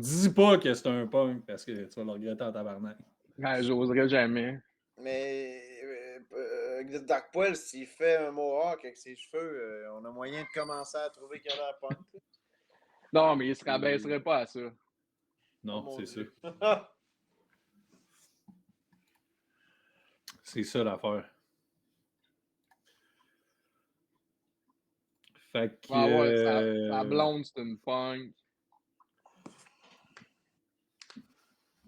Dis pas que c'est un punk, parce que tu vas le regretter en tabarnak. Ben, j'oserais jamais. Mais. Darkpoil, s'il fait un mohawk avec ses cheveux, on a moyen de commencer à trouver qu'il a l'air punk. Là. Non, mais il se rabaisserait pas à ça. Oh Non, mon c'est ça. Dieu. C'est ça l'affaire. Fait que. Ah ouais, sa blonde, c'est une punk.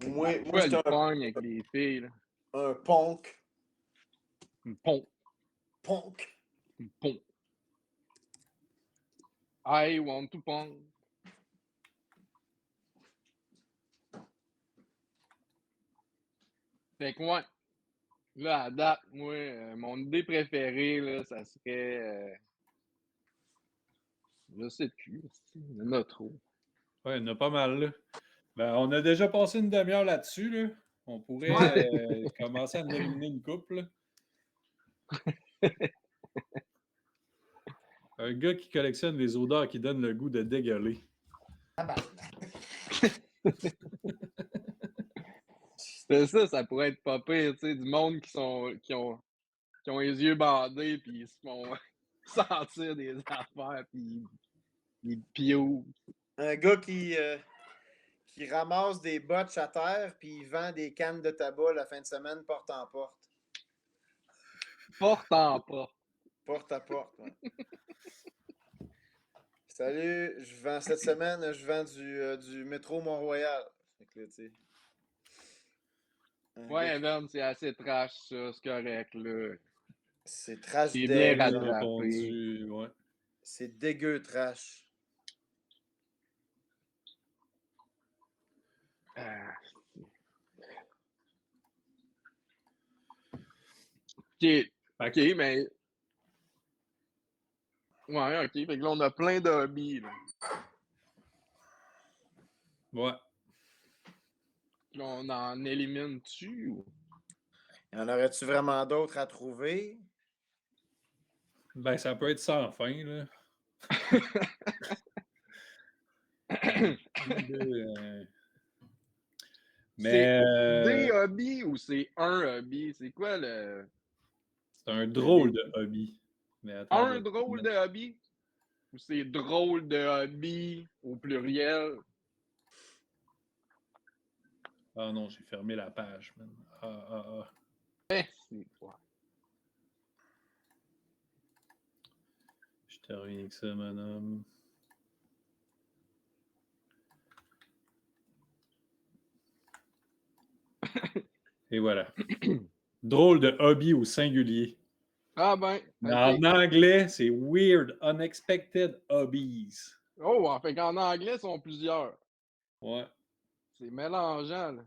moi, Darkwell, c'est il pogne avec les filles, là. un punk. Une punk. Punk. Une punk. I want to punk. Fait que ouais. Là, à date, moi, mon idée préférée, là, ça serait. Je sais plus. Il y en a trop. Ouais, il y en a pas mal, là. Ben, on a déjà passé une demi-heure là-dessus, là. On pourrait commencer à en éliminer une couple, là. Un gars qui collectionne les odeurs qui donnent le goût de dégueuler. C'est ça, ça pourrait être pas pire, tu sais, du monde qui ont les yeux bandés, puis ils se font sentir des affaires, puis ils piouent. Un gars qui ramasse des botches à terre puis il vend des cannes de tabac la fin de semaine porte en porte. Porte en porte. Porte à porte, ouais. Salut, cette semaine, je vends du métro Mont-Royal. Fait que là, tu sais. Ouais, Evan, c'est assez trash, ça, c'est correct, là. C'est trash C'est bien dead. Bien rattrapé. entendu, ouais. C'est dégueu trash. Ah. OK, OK, mais... Ouais, OK, fait que là, on a plein de hobbies, là. Ouais. Là, on en élimine-tu ou... Y en aurait-tu vraiment d'autres à trouver? Ben, ça peut être sans fin, là. C'est Mais des hobbies ou c'est un hobby? C'est quoi le... c'est un drôle de hobby. Mais attends, Un drôle de hobby? Ou c'est drôle de hobby au pluriel? Ah non, j'ai fermé la page, man. Ah. C'est quoi? Je te reviens avec ça, mon homme. Et voilà. Drôle de hobby au singulier. Ah ben, Mais OK. en anglais, c'est Weird Unexpected Hobbies. Oh, en fait qu'en anglais, ils sont plusieurs. Ouais. C'est mélangeant, là.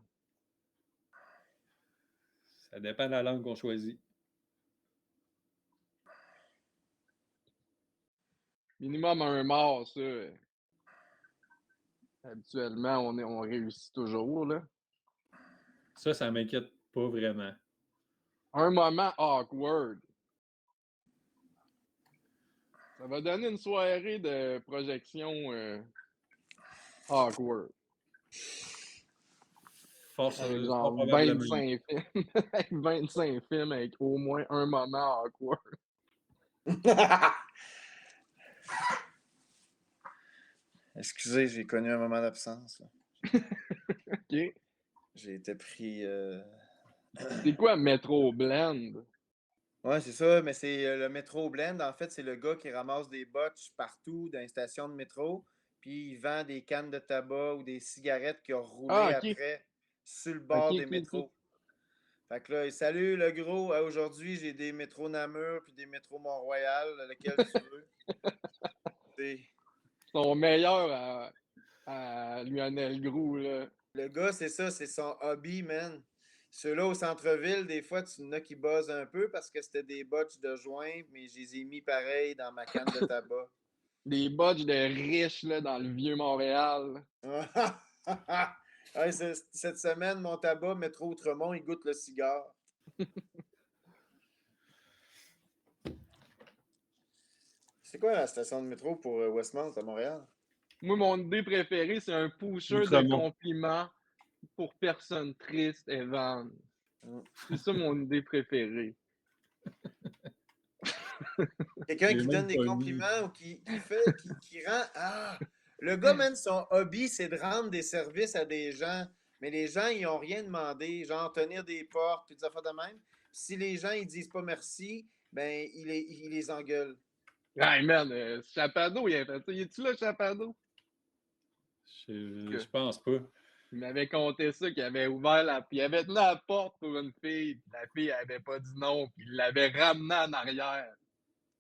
Ça dépend de la langue qu'on choisit. Minimum un mort, ça. Habituellement, on réussit toujours, là. Ça m'inquiète pas vraiment. Un moment awkward. Ça va donner une soirée de projection awkward. Force, Avec fort genre probablement. 25 films. Avec 25 films avec au moins un moment awkward. Excusez, j'ai connu un moment d'absence. Là. OK. J'ai été pris. C'est quoi Metro Blend? Ouais, c'est ça, mais c'est le métro Blend. En fait, c'est le gars qui ramasse des botches partout dans les stations de métro, puis il vend des cannes de tabac ou des cigarettes qu'il a roulées Ah, ok. après sur le Ok, bord des ok, ok. métros. Fait que là, salut le gros, aujourd'hui j'ai des métros Namur puis des métros Mont-Royal, lequel tu veux. C'est- Son meilleur à Lionel Groux, là. Le gars, c'est ça, c'est son hobby, man. Ceux-là au centre-ville, des fois, tu en as qui buzzent un peu parce que c'était des botches de joint, mais je les ai mis pareil dans ma canne de tabac. Des budges de riches, là, dans le vieux Montréal. Ouais, cette semaine, mon tabac, métro Outremont, il goûte le cigare. C'est quoi la station de métro pour Westmount à Montréal? Moi, mon idée préférée, c'est un pusher de Outremont. compliments pour personnes tristes, Evan. Mm. C'est ça mon idée préférée. Quelqu'un J'ai qui même donne des pas mis. compliments ou qui rend. Ah! Le gars, man, son hobby, c'est de rendre des services à des gens. Mais les gens, ils n'ont rien demandé. Genre, tenir des portes, puis des affaires de même. Si les gens, ils disent pas merci, ben, il les engueule. Hey man, Chapado, il a fait ça. Il est-tu là, Chapado? Je pense pas. Il m'avait conté ça, qu'il avait ouvert puis il avait tenu la porte pour une fille, puis la fille avait pas dit non, puis il l'avait ramené en arrière.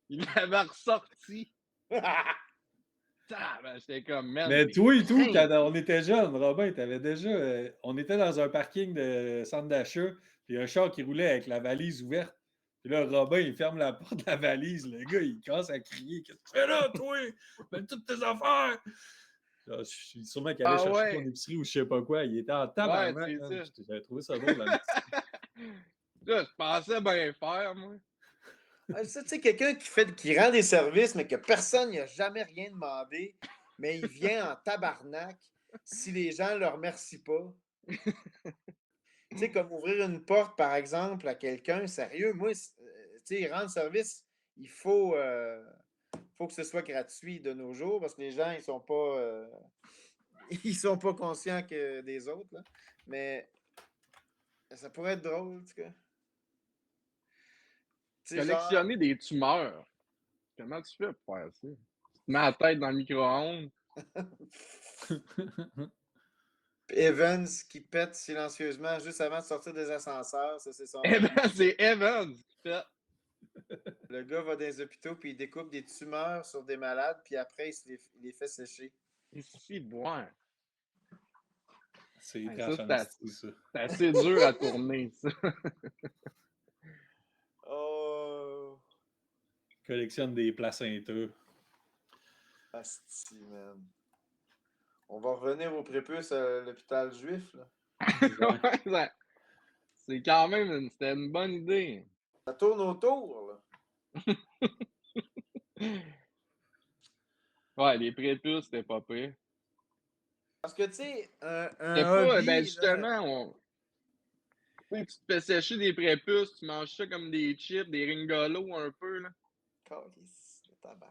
Il l'avait ressorti. Ben, j'étais comme, man, Mais t'es toi et tout, fin. quand on était jeunes, Robin, t'avais déjà. On était dans un parking de centre d'achat, puis un char qui roulait avec la valise ouverte. Puis là, Robin, il ferme la porte de la valise. Le gars, il commence à crier. Qu'est-ce que tu fais là, toi? Mets toutes tes affaires! Là, je suis sûrement qu'il allait Ah chercher ton ouais, épicerie ou je sais pas quoi. Il était en ouais, tabarnak, c'est man. ça. J'avais trouvé ça drôle. Là. Là, je pensais bien faire, moi. Ça, tu sais, quelqu'un qui rend des services, mais que personne n'a jamais rien demandé, mais il vient en tabarnak si les gens ne le remercient pas. Tu sais, comme ouvrir une porte, par exemple, à quelqu'un, sérieux, moi, tu sais, rendre service, il faut que ce soit gratuit de nos jours parce que les gens, ils sont pas conscients que des autres, là. Mais ça pourrait être drôle, en tout cas. Tu sais, genre, Collectionner des tumeurs. Comment tu fais pour faire ça? Tu te mets la tête dans le micro-ondes. Evans qui pète silencieusement juste avant de sortir des ascenseurs, ça, c'est son Eh hobby. ben, c'est Evans qui fait. Le gars va dans les hôpitaux puis il découpe des tumeurs sur des malades puis après il les fait sécher. Ici, bon. C'est Hey, trash ça, en esti, ça. c'est assez dur à tourner, ça. Oh, Collectionne des placentas. asti, man. On va revenir au prépuce à l'hôpital juif, là. Ouais, c'est quand même c'était une bonne idée. Ça tourne autour, là. Ouais, les prépuces, c'était pas pire. Parce que, tu sais, C'était un pas, hobby, ben là, justement, tu sais, tu te fais sécher des prépuces, tu manges ça comme des chips, des ringolos un peu, là. Calisse, le tabac.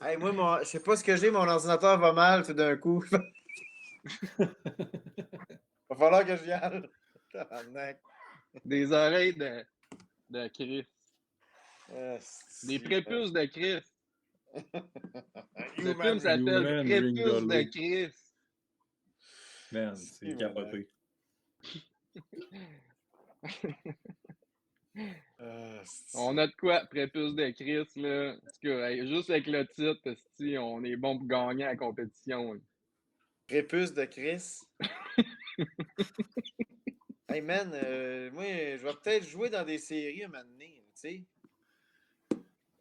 Hey, moi, je sais pas ce que j'ai, mon ordinateur va mal tout d'un coup. Va falloir que j'y aille. Tabarnak. Des oreilles de Christ. Asti, Des prépuces de Christ. Le Human film s'appelle Human Prépuces Ringolo. de Christ. Man, c'est capoté. On a de quoi, Prépuces de Christ, là. En tout cas, hey, juste avec le titre, esti, on est bon pour gagner la compétition. Là. Prépuce de Chris. Hey man, moi, je vais peut-être jouer dans des séries un moment donné, tu sais.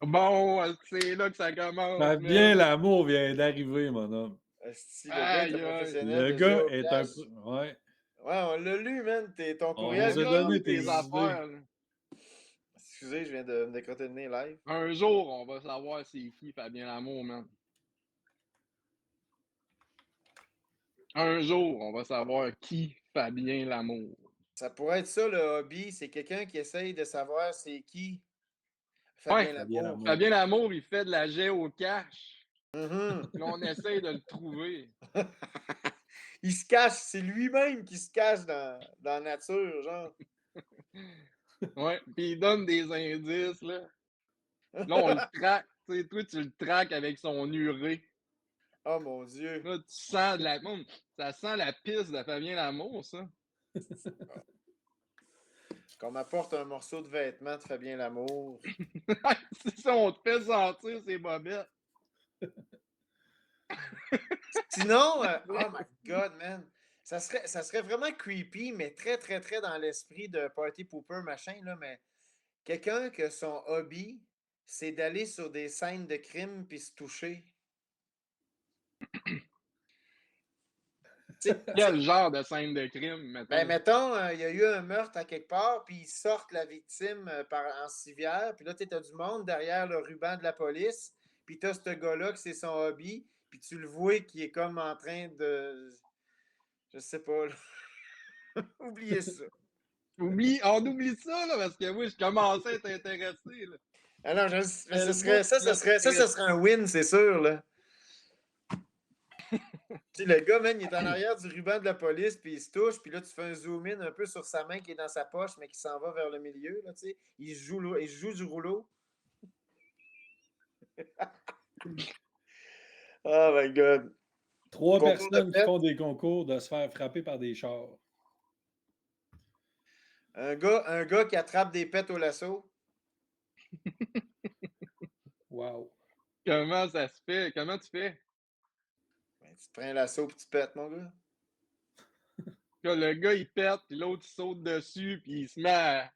Bon, c'est là que ça commence. Ben, man. bien, l'amour vient d'arriver, mon homme. Si le gars est Aïe, un aïe. professionnel Le de gars est un géocache. peu. Ouais. Ouais, on l'a lu, man. Ton On courriel. nous a On a donné lu tes tes idées. affaires. Là. Excusez, je viens de me décrotter le nez live. Un jour, on va savoir c'est qui Fabien Lamour, man. Un jour, on va savoir qui Fabien Lamour. Ça pourrait être ça, le hobby. C'est quelqu'un qui essaye de savoir c'est qui Ouais, Fabien Fabien Lamour. Lamour. Fabien Lamour, il fait de la géocache. Mhm. Là, on essaye de le trouver. Il se cache, c'est lui-même qui se cache dans la nature, genre. Ouais, puis il donne des indices, là. Là, on le traque. Tu sais, toi, tu le traques avec son urée. Oh mon Dieu. Là, tu sens de la... Ça sent la pisse de Fabien Lamour, ça. Qu'on m'apporte un morceau de vêtement de Fabien Lamour. C'est ça, on te fait sentir ces bobettes. Sinon, oh my God, man. Ça serait vraiment creepy, mais très, très, très dans l'esprit de Party Pooper, machin, là, mais quelqu'un que son hobby, c'est d'aller sur des scènes de crime puis se toucher. Quel genre de scène de crime, mettons? Ben, mettons, il y a eu un meurtre à quelque part, puis ils sortent la victime en civière, puis là, tu as du monde derrière le ruban de la police, puis tu as ce gars-là que c'est son hobby, puis tu le vois qui est comme en train de... Je sais pas, là. Oubliez ça. On oublie ça, là, parce que moi, je commençais à être intéressé, là. Ah non, ce serait un win, c'est sûr, là. Tu sais, le gars, man, il est en arrière du ruban de la police, puis il se touche, puis là, tu fais un zoom-in un peu sur sa main qui est dans sa poche, mais qui s'en va vers le milieu, là, tu sais. Il joue du rouleau. Oh my God. 3 Concours de personnes qui pète. font des concours de se faire frapper par des chars. Un gars qui attrape des pets au lasso. Wow. Comment ça se fait? Comment tu fais? Ben, tu te prends un lasso et tu pètes, mon gars. Là, le gars, il pète, puis l'autre, il saute dessus, puis il se met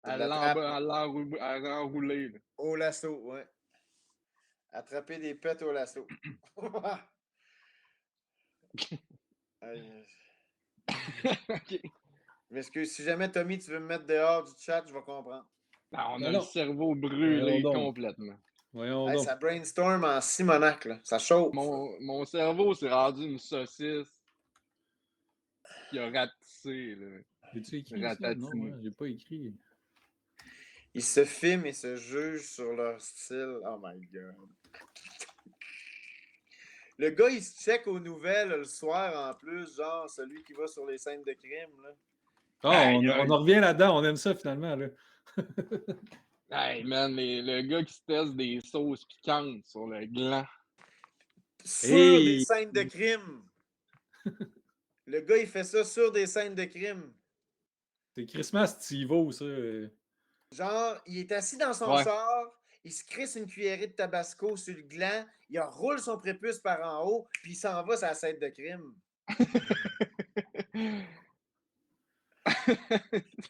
à l'enrouler. Au lasso, ouais. Attraper des pets au lasso. OK. Mais si jamais, Tommy, tu veux me mettre dehors du chat, je vais comprendre. Ben, on Ben a non. le cerveau brûlé Voyons donc. complètement. Voyons Hey, donc. ça brainstorm en Simonac, là. Ça chauffe. Mon cerveau s'est rendu une saucisse qui a ratissé, là. As-tu écrit ça? Non, Ratatine. hein, j'ai pas écrit. Ils se filment et se jugent sur leur style. Oh my God. Le gars, il se check aux nouvelles le soir en plus, genre celui qui va sur les scènes de crime, là. Ah, Aïe, on aïe. en revient là-dedans. On aime ça, finalement. Là. Hey, man, le gars qui se teste des sauces piquantes sur le gland. Sur des Hey! scènes de crime. Le gars, il fait ça sur des scènes de crime. C'est Christmas Stivo, ça. Genre, il est assis dans son Ouais. char, il se crisse une cuillerée de tabasco sur le gland, il roule son prépuce par en haut, puis il s'en va sur la scène de crime.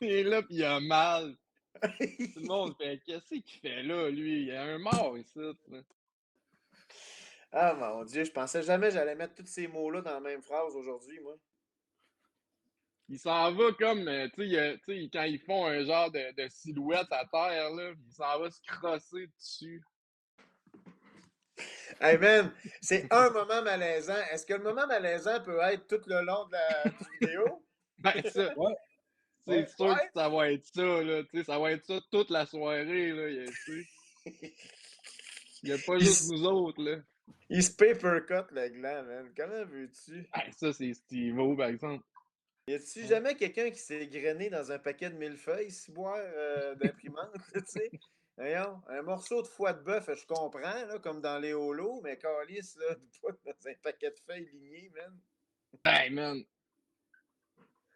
Il est là, puis il a mal. Tout le monde fait qu'est-ce qu'il fait là, lui? Il y a un mort ici. Là. Ah mon Dieu, je pensais jamais j'allais mettre tous ces mots-là dans la même phrase aujourd'hui, moi. Il s'en va comme, tu sais, quand ils font un genre de silhouette à terre, là, il s'en va se crosser dessus. Hey man, c'est un moment malaisant. Est-ce que le moment malaisant peut être tout le long de la vidéo? Ben, ça, Ouais. c'est Ouais. sûr que ça va être ça, là. Tu sais, ça va être ça toute la soirée, là. Il n'y a pas juste nous autres, là. Il se papercut le gland, man. Comment veux-tu? Hey, ça, c'est Steve-O, par exemple. Y a-tu jamais quelqu'un qui s'est grainé dans un paquet de millefeuilles, ciboire d'imprimante, tu sais? Voyons, un morceau de foie de bœuf, je comprends, là, comme dans les holos, mais calice, là, pas dans un paquet de feuilles lignées, man. Hey, man.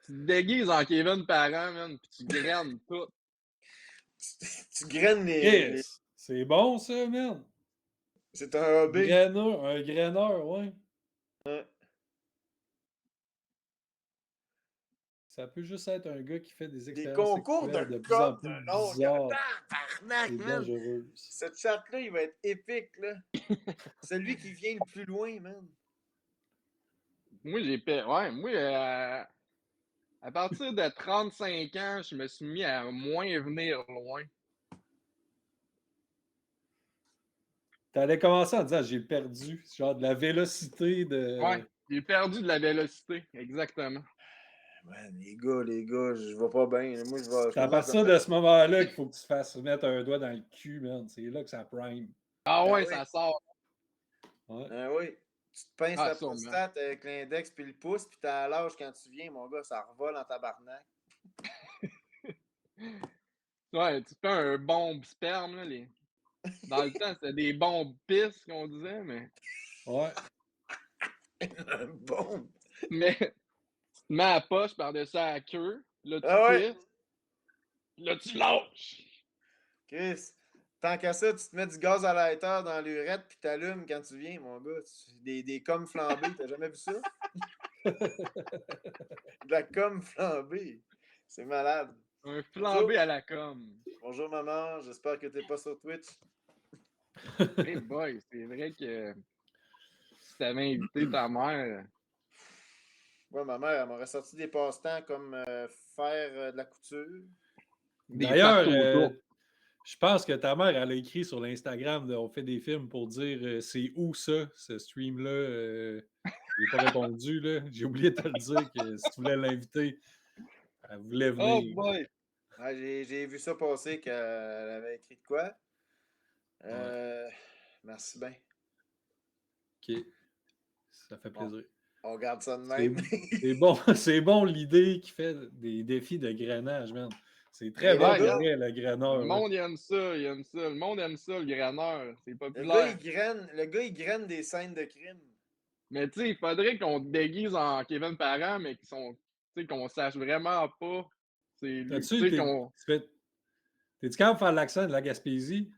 Tu te déguises en Kevin Parent, man, pis tu graines tout. Tu graines les... Yes! C'est bon, ça, man. C'est un hobby. Un graineur, ouais. Ouais. Ça peut juste être un gars qui fait des Des expériences concours sexuelles de de plus en cote plus de long. bizarres Tabarnak, et man. dangereuses. Ce chat-là, il va être épique, là. Celui qui vient le plus loin, man. Moi, à partir de 35 ans, je me suis mis à moins venir loin. T'allais commencer en disant j'ai perdu, genre de la vélocité de. Ouais, j'ai perdu de la vélocité, exactement. Man, les gars, je vais pas bien. Moi, je vais. C'est à partir de ce moment-là qu'il faut que tu fasses mettre un doigt dans le cul, man. C'est là que ça prime. Ah Ben ouais, oui. ça sort. Ouais. Ah oui. Tu te pinces Ah, la sûrement. prostate avec l'index puis le pouce, puis t'as l'âge quand tu viens, mon gars, ça revole en tabarnak. Ouais, tu fais un bombe sperme, là. Dans le temps, c'était des bombes pisses qu'on disait, mais. Ouais. Bon. Mais tu te mets à la poche par-dessus la queue, là, tu Ah ouais, pisses, là, tu lâches. Chris. Tant qu'à ça, tu te mets du gaz à lighter dans l'urette puis t'allumes quand tu viens, mon gars. Des coms flambés, t'as jamais vu ça? De la com flambée. C'est malade. Un Bonjour. flambé à la com. Bonjour, maman. J'espère que t'es pas sur Twitch. Hey boy, c'est vrai que si t'avais invité ta mère. Ouais, ma mère, elle m'aurait sorti des passe-temps comme faire de la couture. Des D'ailleurs, farces autour. je pense que ta mère, elle a écrit sur l'Instagram de On fait des films pour dire c'est où ça, ce stream-là. Il n'a pas répondu, là. J'ai oublié de te le dire que si tu voulais l'inviter, elle voulait Oh venir. boy! Ouais, j'ai vu ça passer qu'elle avait écrit de quoi. Ouais. Merci bien. OK. Ça fait plaisir. On garde ça de C'est même. c'est bon, c'est bon l'idée qui fait des défis de grainage, man. C'est très Mais bon le pour gars, vrai, le Le graineur. là. monde il aime ça, il aime ça. Le monde aime ça, le graineur. C'est le gars, populaire. le gars, il graine des scènes de crime. Mais tu sais, il faudrait qu'on te déguise en Kevin Parent, mais qu'on sache vraiment pas. C'est lui. Tu T'as-tu, sais qu'on. t'es-tu capable de faire l'accent de la Gaspésie?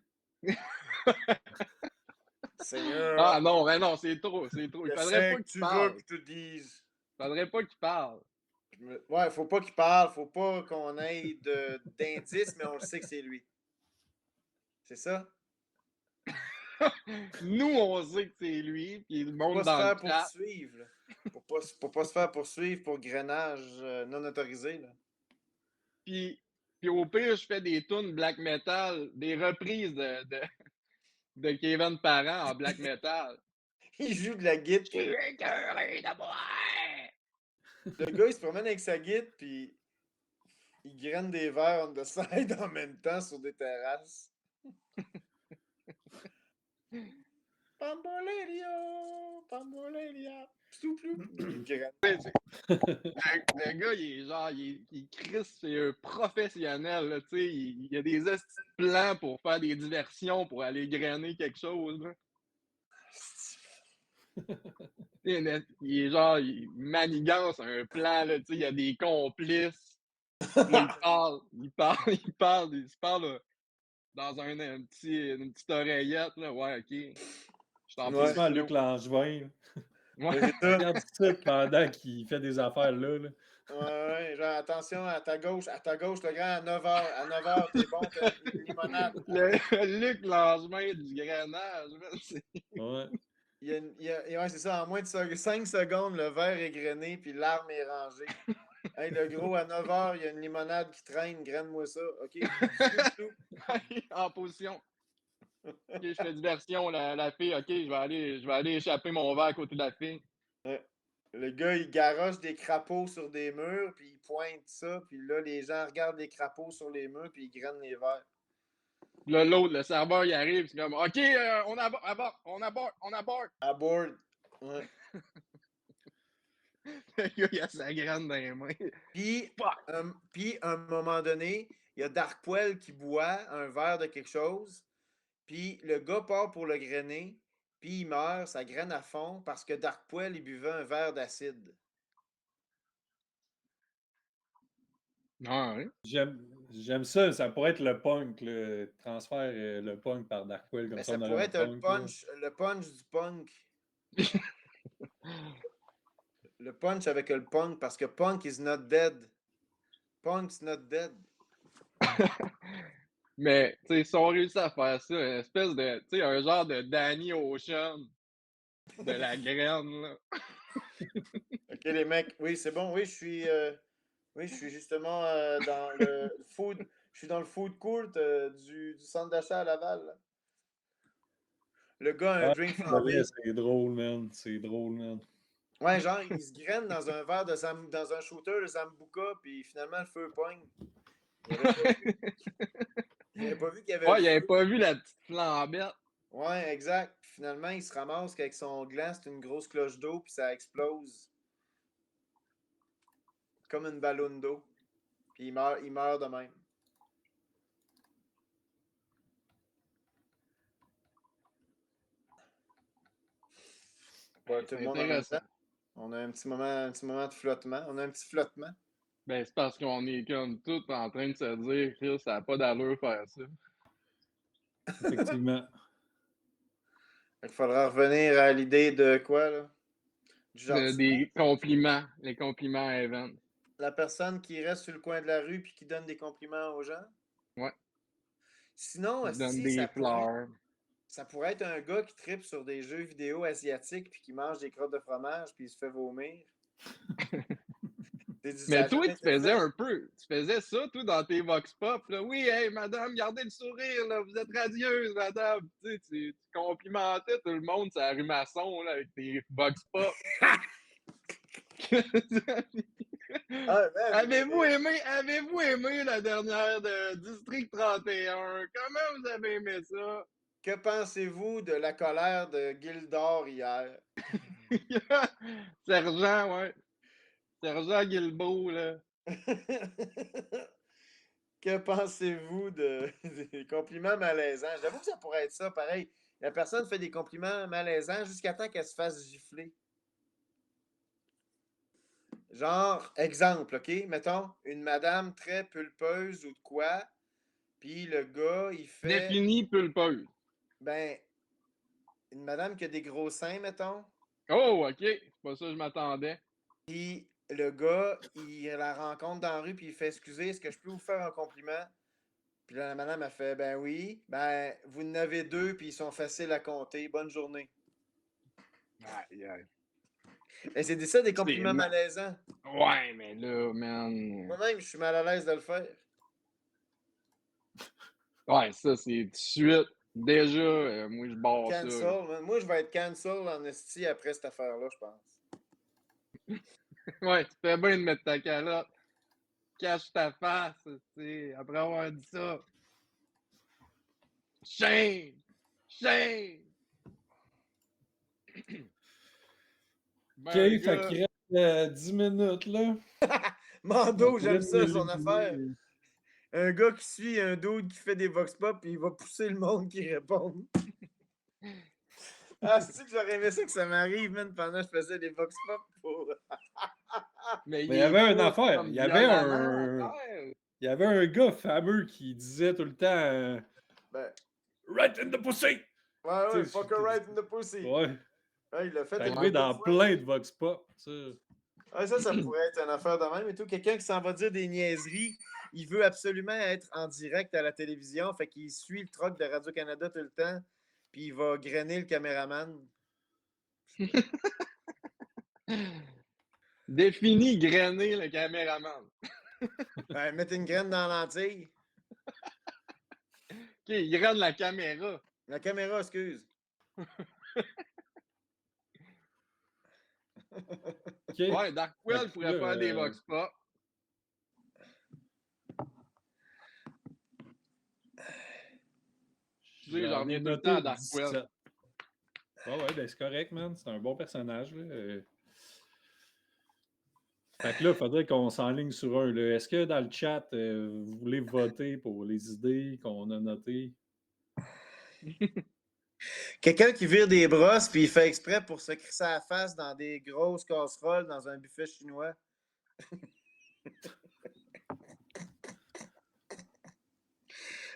Seigneur, Ah non, mais non, c'est trop, c'est trop. Il je faudrait sais pas que qu'il tu veux parle. que je te dise. Il faudrait pas qu'il parle. Ouais, faut pas qu'il parle, faut pas qu'on ait d'indices, mais on le sait que c'est lui. C'est ça? Nous, on sait que c'est lui, puis le Faut monde pas se dans le faire chat. poursuivre, là. Faut pas se faire poursuivre pour grainage non autorisé, là. Puis au pire, je fais des tunes black metal, des reprises de Kevin Parent en black metal. Il joue de la guitare. Je suis écœuré de moi! Le gars, il se promène avec sa guitare, puis il graine des verres on the side en même temps sur des terrasses. Pambolerio! Pamboleria! Plou, plou. Il graine. Le gars, il est genre, il crisse, c'est un professionnel, là, tu sais. Il a des hosties de plans pour faire des diversions, pour aller grainer quelque chose, là. Il est genre, il manigance un plan, là, tu sais, il y a des complices. Puis là, il se parle dans une petite oreillette, là. Ouais, OK. Je suis en Ouais. Quasiment position. Luc Langevin. là. Ouais. C'est ça. Regarde ça pendant qu'il fait des affaires là. là. Ouais, genre, attention, à ta gauche, le grand, à 9h. À 9h, t'es bon, t'as une limonade. Le Luc Langevin du grainage, man, c'est- Ouais. Ouais, c'est ça, en moins de 5 secondes, le verre est grainé, puis l'arme est rangée. Hey, le gros, à 9h, il y a une limonade qui traîne, graine-moi ça. OK? en position. OK, je fais diversion, la fille. OK, je vais aller échapper mon verre à côté de la fille. Ouais. Le gars, il garoche des crapauds sur des murs, puis il pointe ça, puis là, les gens regardent les crapauds sur les murs, puis ils grainent les verres. Là, l'autre, le serveur, il arrive, c'est comme OK, on aborde. À board. Ouais. Le gars, il a sa graine dans les mains. Puis, Fuck! à un moment donné, il y a Darkwell qui boit un verre de quelque chose, puis le gars part pour le grainer, puis il meurt, ça graine à fond, parce que Darkwell, il buvait un verre d'acide. Ah, ouais. J'aime ça. Ça pourrait être le punk. Le transfert le punk par Darkwell. Comme Mais ça, ça on aurait pourrait un être punk. là. le punch du punk. Le punch avec le punk, parce que punk is not dead. Punk's not dead. Mais, tu sais, si on réussit à faire ça, une espèce de, tu sais, un genre de Danny Ocean de la graine, là. OK, les mecs. Oui, c'est bon. Oui, je suis justement dans le food. Je suis dans le food court du centre d'achat à Laval, là. Le gars a un Ah, drink pour vrai, flambé. c'est drôle, man. C'est drôle, man. Ouais, genre, il se graine dans un verre dans un shooter de Sambuca, puis finalement, le feu pogne. Il avait pas vu qu'il y avait Ouais, le il avait feu. pas vu la petite flambette. Ouais, exact. Puis finalement, il se ramasse qu'avec son gland, c'est une grosse cloche d'eau, puis ça explose comme une ballonne d'eau. Puis il meurt de même. Pas tout C'est le monde en même intéressant. temps. On a un petit moment de flottement. On a un petit flottement. Ben, c'est parce qu'on est comme tous en train de se dire que ça n'a pas d'allure faire ça. Effectivement. Il faudra revenir à l'idée de quoi, là? Du jardin. Des compliments, les compliments à Evan. La personne qui reste sur le coin de la rue puis qui donne des compliments aux gens. Ouais, Sinon, il donne si des fleurs. ça pourrait être un gars qui tripe sur des jeux vidéo asiatiques puis qui mange des crottes de fromage puis il se fait vomir. Mais toi, tu faisais ça, toi, dans tes vox pop, là. Oui, hey, madame, gardez le sourire, là, vous êtes radieuse, madame. Tu complimentais tout le monde sur la rue Masson, là, avec tes vox pop. Ah, man, Avez-vous aimé la dernière de District 31? Comment vous avez aimé ça? que pensez-vous de la colère de Gildor hier? Sergent, ouais. Sergent Guilbeault, là. Que pensez-vous des compliments malaisants? J'avoue que ça pourrait être ça, pareil. La personne fait des compliments malaisants jusqu'à temps qu'elle se fasse gifler. Genre, exemple, OK? Mettons, une madame très pulpeuse ou de quoi, puis le gars, il fait, Défini pulpeuse. ben, une madame qui a des gros seins, mettons, Oh, OK. C'est pas ça que je m'attendais. puis le gars, il la rencontre dans la rue, puis il fait, excusez, est-ce que je peux vous faire un compliment? Puis là, la madame a fait, ben oui, ben, vous en avez deux, puis ils sont faciles à compter. Bonne journée. Aïe, aïe. Et c'est ça, des C'est compliments ma- malaisants. Ouais, mais là, man. Moi-même, je suis mal à l'aise de le faire. Ouais, ça, c'est tout de suite. Déjà, moi, je barre ça, là. Cancel, man. Moi, je vais être cancel en esti après cette affaire-là, je pense. Ouais, tu fais bien de mettre ta calotte. Cache ta face, tu sais, après avoir dit ça. Shame! Shame! OK, Ben, fait gars, qu'il reste 10 minutes, là. On Mando, pourrait j'aime ça, son l'éliminer. affaire. Un gars qui suit un dude qui fait des vox pop, puis il va pousser le monde qui répond. Ah, c'est que j'aurais aimé ça que ça m'arrive, man, pendant que je faisais des vox pop pour. mais Mais il il y est avait une pas affaire. comme violemment à terre. Il y avait un gars fameux qui disait tout le temps Ben, Right in the pussy! ouais, Tu ouais, sais, fucker right in the pussy. Ouais. Ouais, il l'a fait C'est une arrivé couple de dans fois. plein de Vox Pop. Ça. Ouais, ça pourrait être une affaire de même et tout. Quelqu'un qui s'en va dire des niaiseries, il veut absolument être en direct à la télévision, fait qu'il suit le truck de Radio-Canada tout le temps, puis il va grainer le caméraman. Défini grainer le caméraman. Ouais, mettre une graine dans la lentille. OK, il graine la caméra. La caméra, excuse. OK. Ouais, Darkwell Fait que pourrait là, faire des vox pop. Tu sais, j'en reviens tout le temps à Darkwell. 17. Ah ouais, ben c'est correct, man. C'est un bon personnage. Là. Fait que là, il faudrait qu'on s'enligne sur un. Là. Est-ce que dans le chat, vous voulez voter pour les idées qu'on a notées? Quelqu'un qui vire des brosses, puis il fait exprès pour se crisser à la face dans des grosses casseroles dans un buffet chinois.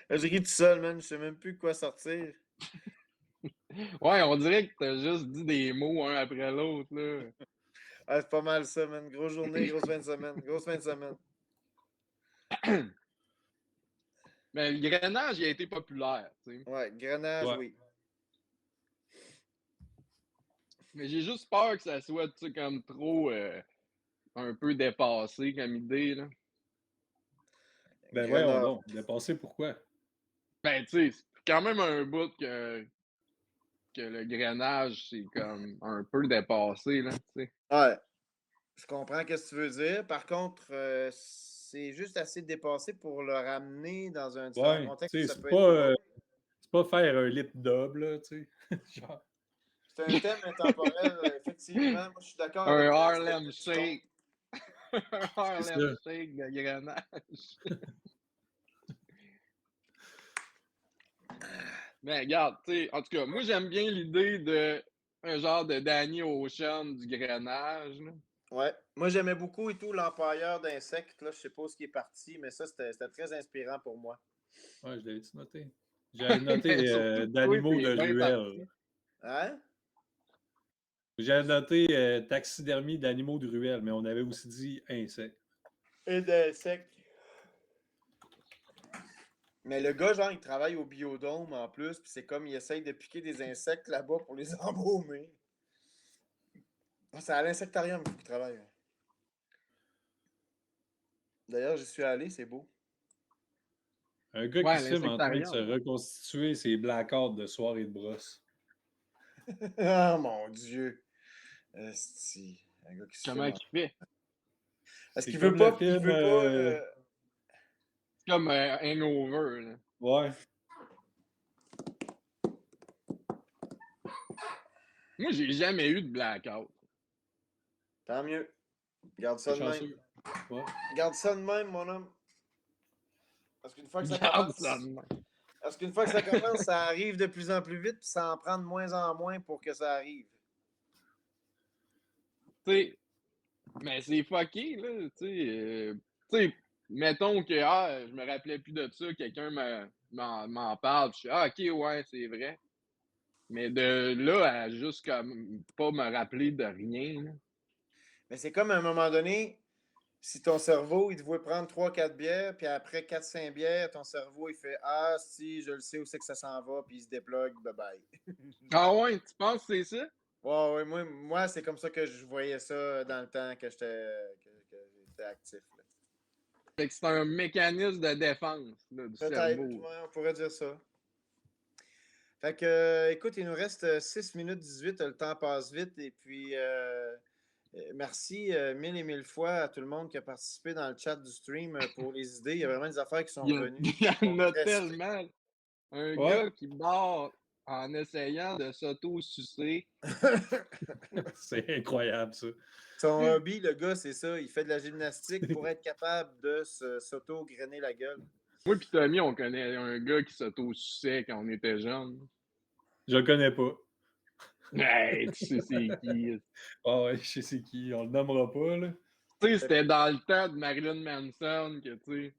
Je ris tout seul, man. Je sais même plus quoi sortir. Ouais, on dirait que t'as juste dit des mots un après l'autre, là. Ah, c'est pas mal ça, man. Grosse journée, grosse fin de semaine. Grosse fin de semaine. Mais le grainage, il a été populaire, tu sais. Ouais, grenage, Ouais. oui. Mais j'ai juste peur que ça soit, tu sais, comme trop un peu dépassé comme idée, là. Ben voyons Grenade. donc. Dépassé pourquoi? Ben, tu sais, c'est quand même un bout que le grainage, c'est comme un peu dépassé, là, tu sais. Ouais. Je comprends ce que tu veux dire. Par contre, c'est juste assez dépassé pour le ramener dans un différent Ouais. contexte. Tu sais, Ça c'est peut être pas, drôle. C'est pas faire un lip dub, là, tu sais. Genre, C'est un thème intemporel, effectivement. Moi, je suis d'accord Un avec Harlem ce que tu Shake. Un Harlem ça. Shake de grenage. Mais regarde, tu sais, en tout cas, moi, j'aime bien l'idée de un genre de Danny Ocean du grenage. Là. Ouais. Moi, j'aimais beaucoup et tout l'empailleur d'insectes. Là, je sais pas où ce qui est parti, mais ça, c'était très inspirant pour moi. Ouais, je l'avais-tu noté? J'avais Mais noté surtout, toi, d'animaux de c'est bien ruelle. parti. Hein? J'avais noté taxidermie d'animaux de ruelle, mais on avait aussi dit insectes. Et d'insectes. Mais le gars, genre, il travaille au biodôme en plus, puis c'est comme il essaye de piquer des insectes là-bas pour les embaumer. Ah, c'est à l'insectarium qu'il travaille. D'ailleurs, j'y suis allé, c'est beau. Un gars qui Ouais, se filme en train de se l'insectarium. reconstituer ses blackouts de soirée de brosse. Ah, mon Dieu. Esti. Un gars qui se Comment filme. qu'il fait? Parce C'est qu'il veut comme le pas. Il film. veut pas. C'est comme un hangover. Là. Ouais. Moi, j'ai jamais eu de blackout. Tant mieux. Garde ça C'est de même. chanceux. Ouais. Garde ça de même, mon homme. Parce qu'une fois que ça Regarde commence. ça de même. Parce qu'une fois que ça commence, ça arrive de plus en plus vite, puis ça en prend de moins en moins pour que ça arrive. Tu sais, mais c'est fucké, là. Tu sais, mettons que je me rappelais plus de ça, quelqu'un m'en parle, je suis ok, ouais, c'est vrai. Mais de là à juste comme pas me rappeler de rien. Là. Mais c'est comme à un moment donné, si ton cerveau, il te voit prendre 3-4 bières, puis après 4-5 bières, ton cerveau, il fait ah, si, je le sais où c'est que ça s'en va, puis il se déplogue, bye bye. Ah ouais, tu penses que c'est ça? Ouais, ouais, moi c'est comme ça que je voyais ça dans le temps que j'étais actif. Là. Fait que c'est un mécanisme de défense là, du Peut-être, cerveau. ouais, on pourrait dire ça. Fait que, écoute, il nous reste 6 minutes 18, le temps passe vite, et puis merci mille et mille fois à tout le monde qui a participé dans le chat du stream pour les idées. Il y a vraiment des affaires qui sont revenues. Il y en Mon a respect. tellement. Un Ouais. gars qui mord en essayant de s'auto-sucer. C'est incroyable, ça. Son hobby, le gars, c'est ça. Il fait de la gymnastique pour être capable de s'auto-grainer la gueule. Moi et Tommy, on connaît un gars qui s'auto-suçait quand on était jeunes. Je le connais pas. Hey, tu sais c'est qui? Ah ouais, je sais c'est qui. On le nommera pas, là. Tu sais, c'était dans le temps de Marilyn Manson que, tu sais...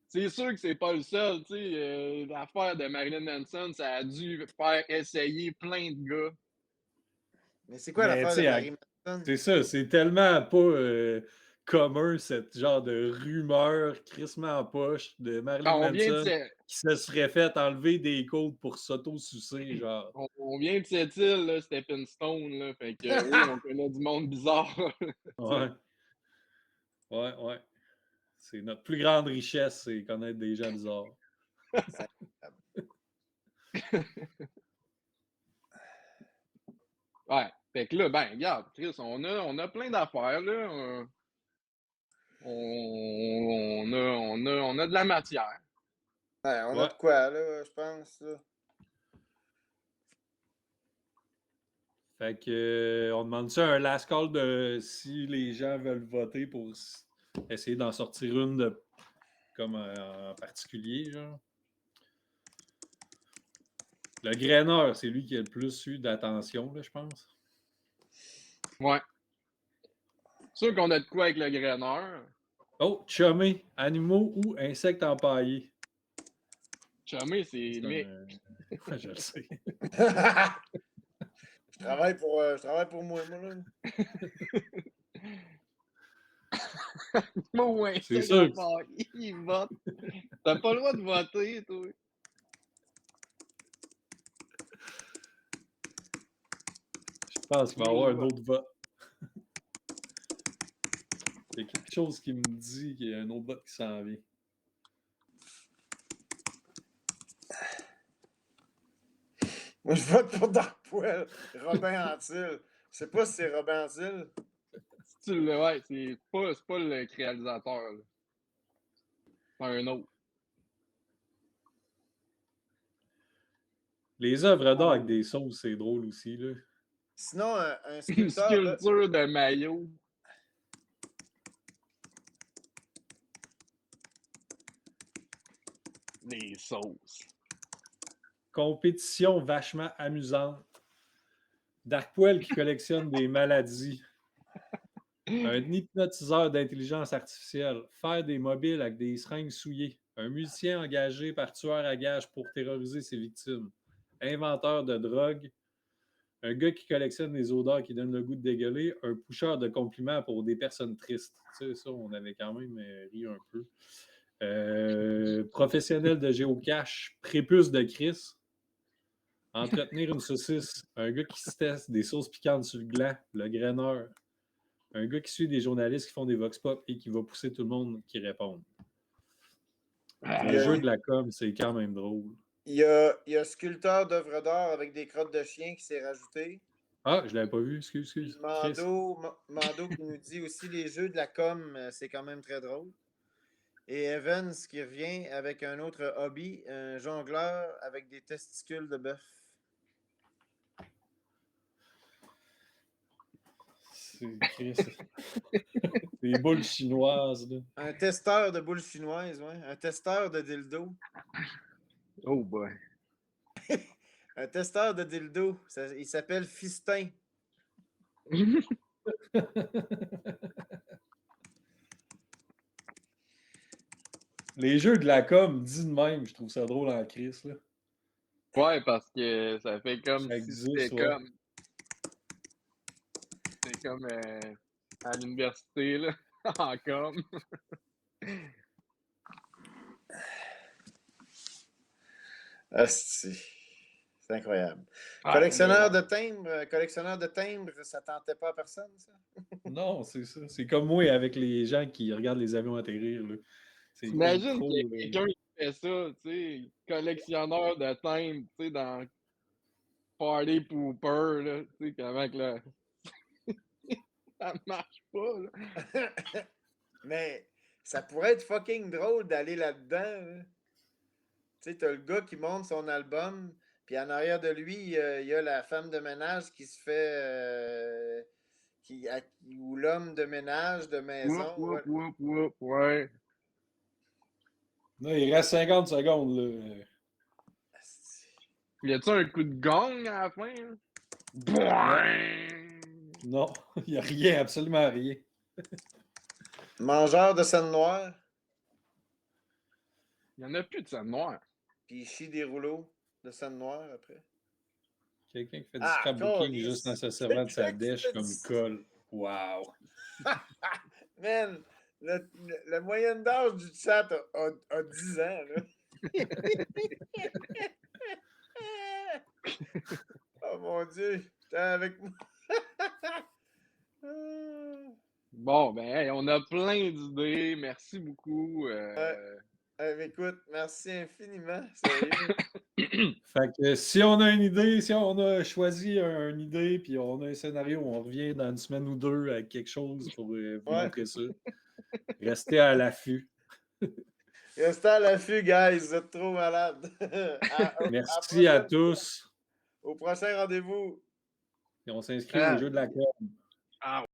C'est sûr que c'est pas le seul, tu sais. L'affaire de Marilyn Manson, ça a dû faire essayer plein de gars. Mais c'est quoi Mais tu l'affaire de sais, Marie Manson? c'est ça, c'est tellement pas commun, cette genre de rumeur crissement en poche de Marilyn On vient de, Manson qui se serait fait enlever des côtes pour s'auto-sucer, genre. on vient de cette île, là, Stepping Stone, là. Fait que oui, on connaît du monde bizarre. Ouais. Ouais, ouais. C'est notre plus grande richesse, c'est connaître des gens bizarres. Ouais. Fait que là, ben, regarde, Chris, on a plein d'affaires, là. On a de la matière. Ouais, on a Ouais. de quoi, là, je pense. Là. Fait que on demande ça un last call de si les gens veulent voter pour essayer d'en sortir une de comme en particulier, genre. Le graineur, c'est lui qui a le plus eu d'attention, là, je pense. Ouais. Sûr qu'on a de quoi avec le graineur. Oh, chumé, animaux ou insectes empaillés. Chumé, c'est mais Je le sais. Je travaille pour moi, là. Moi ou C'est insecte sûr. empaillé, il vote. T'as pas le droit de voter, toi. Je pense qu'il va y Moi, avoir je un vote. autre vote. Il y a quelque chose qui me dit qu'il y a un autre vote qui s'en vient. Moi, je vote pour Darpoil. Robin Antil. Je sais pas si c'est Robin Antil. Si tu le ouais, c'est pas le réalisateur. Là. C'est un autre. Les œuvres d'art avec des sauces, c'est drôle aussi, là. Sinon, un Une sculpteur, là, sculpture de maillot. Des sauces. Compétition vachement amusante. Darkpoil qui collectionne des maladies. Un hypnotiseur d'intelligence artificielle. Faire des mobiles avec des seringues souillées. Un musicien engagé par tueur à gages pour terroriser ses victimes. Inventeur de drogue. Un gars qui collectionne les odeurs qui donnent le goût de dégueuler. Un pusher de compliments pour des personnes tristes. Tu sais, ça, on avait quand même ri un peu. Professionnel de géocache. Prépuce de Chris. Entretenir une saucisse. Un gars qui se teste des sauces piquantes sur le gland. Le graineur. Un gars qui suit des journalistes qui font des vox pop et qui va pousser tout le monde qui répond. Le jeu de la com, c'est quand même drôle. il y a sculpteur d'œuvres d'art avec des crottes de chien qui s'est rajouté. Ah, je l'avais pas vu, excuse. Chris. Mando qui nous dit aussi les jeux de la com, c'est quand même très drôle. Et Evans qui revient avec un autre hobby, un jongleur avec des testicules de bœuf. C'est Chris. Des boules chinoises, là. Un testeur de boules chinoises, ouais. Un testeur de dildo. Oh boy. Un testeur de dildo. Il s'appelle Fistin. Les jeux de la com, dit de même, je trouve ça drôle en Chris, là. Ouais, parce que ça fait comme Ça si existe, c'était ouais. comme. C'est comme à l'université, là, en com. C'est incroyable. Ah, Collectionneur de timbres, ça tentait pas à personne, ça? Non, c'est ça. C'est comme moi avec les gens qui regardent les avions atterrir, là. C'est comme T'imagines trop, qu'il y a quelqu'un qui fait ça, tu sais, collectionneur de timbres, tu sais, dans Party Pooper, là, tu sais, comment que là. Ça marche pas, là. Mais ça pourrait être fucking drôle d'aller là-dedans. Là. Tu sais, t'as le gars qui monte son album, puis en arrière de lui, il y a la femme de ménage qui se fait. Ou l'homme de ménage de maison. Ouais. Là, il reste 50 secondes, là. Y a-tu un coup de gong à la fin, là? Boing! Non, il n'y a rien, absolument rien. Mangeur de scène noire, Il y en a plus de scène noire. puis il chie des rouleaux de scène noire après. Quelqu'un qui fait du Ah, scrapbooking câlisse. juste en se servant de sa Quelqu'un qui dèche fait comme du- colle. Wow. Man, la moyenne d'âge du chat a 10 ans. Là. Oh mon Dieu, t'es avec moi. Bon, ben, hey, on a plein d'idées. Merci beaucoup. Écoute, merci infiniment. Sérieux. Fait que si on a une idée, si on a choisi une idée, puis on a un scénario, on revient dans une semaine ou deux avec quelque chose pour vous montrer ça. Restez à l'affût. Restez à l'affût, guys. Vous êtes trop malades. Merci à tous. Au prochain rendez-vous. Et on s'inscrit au jeu de la com.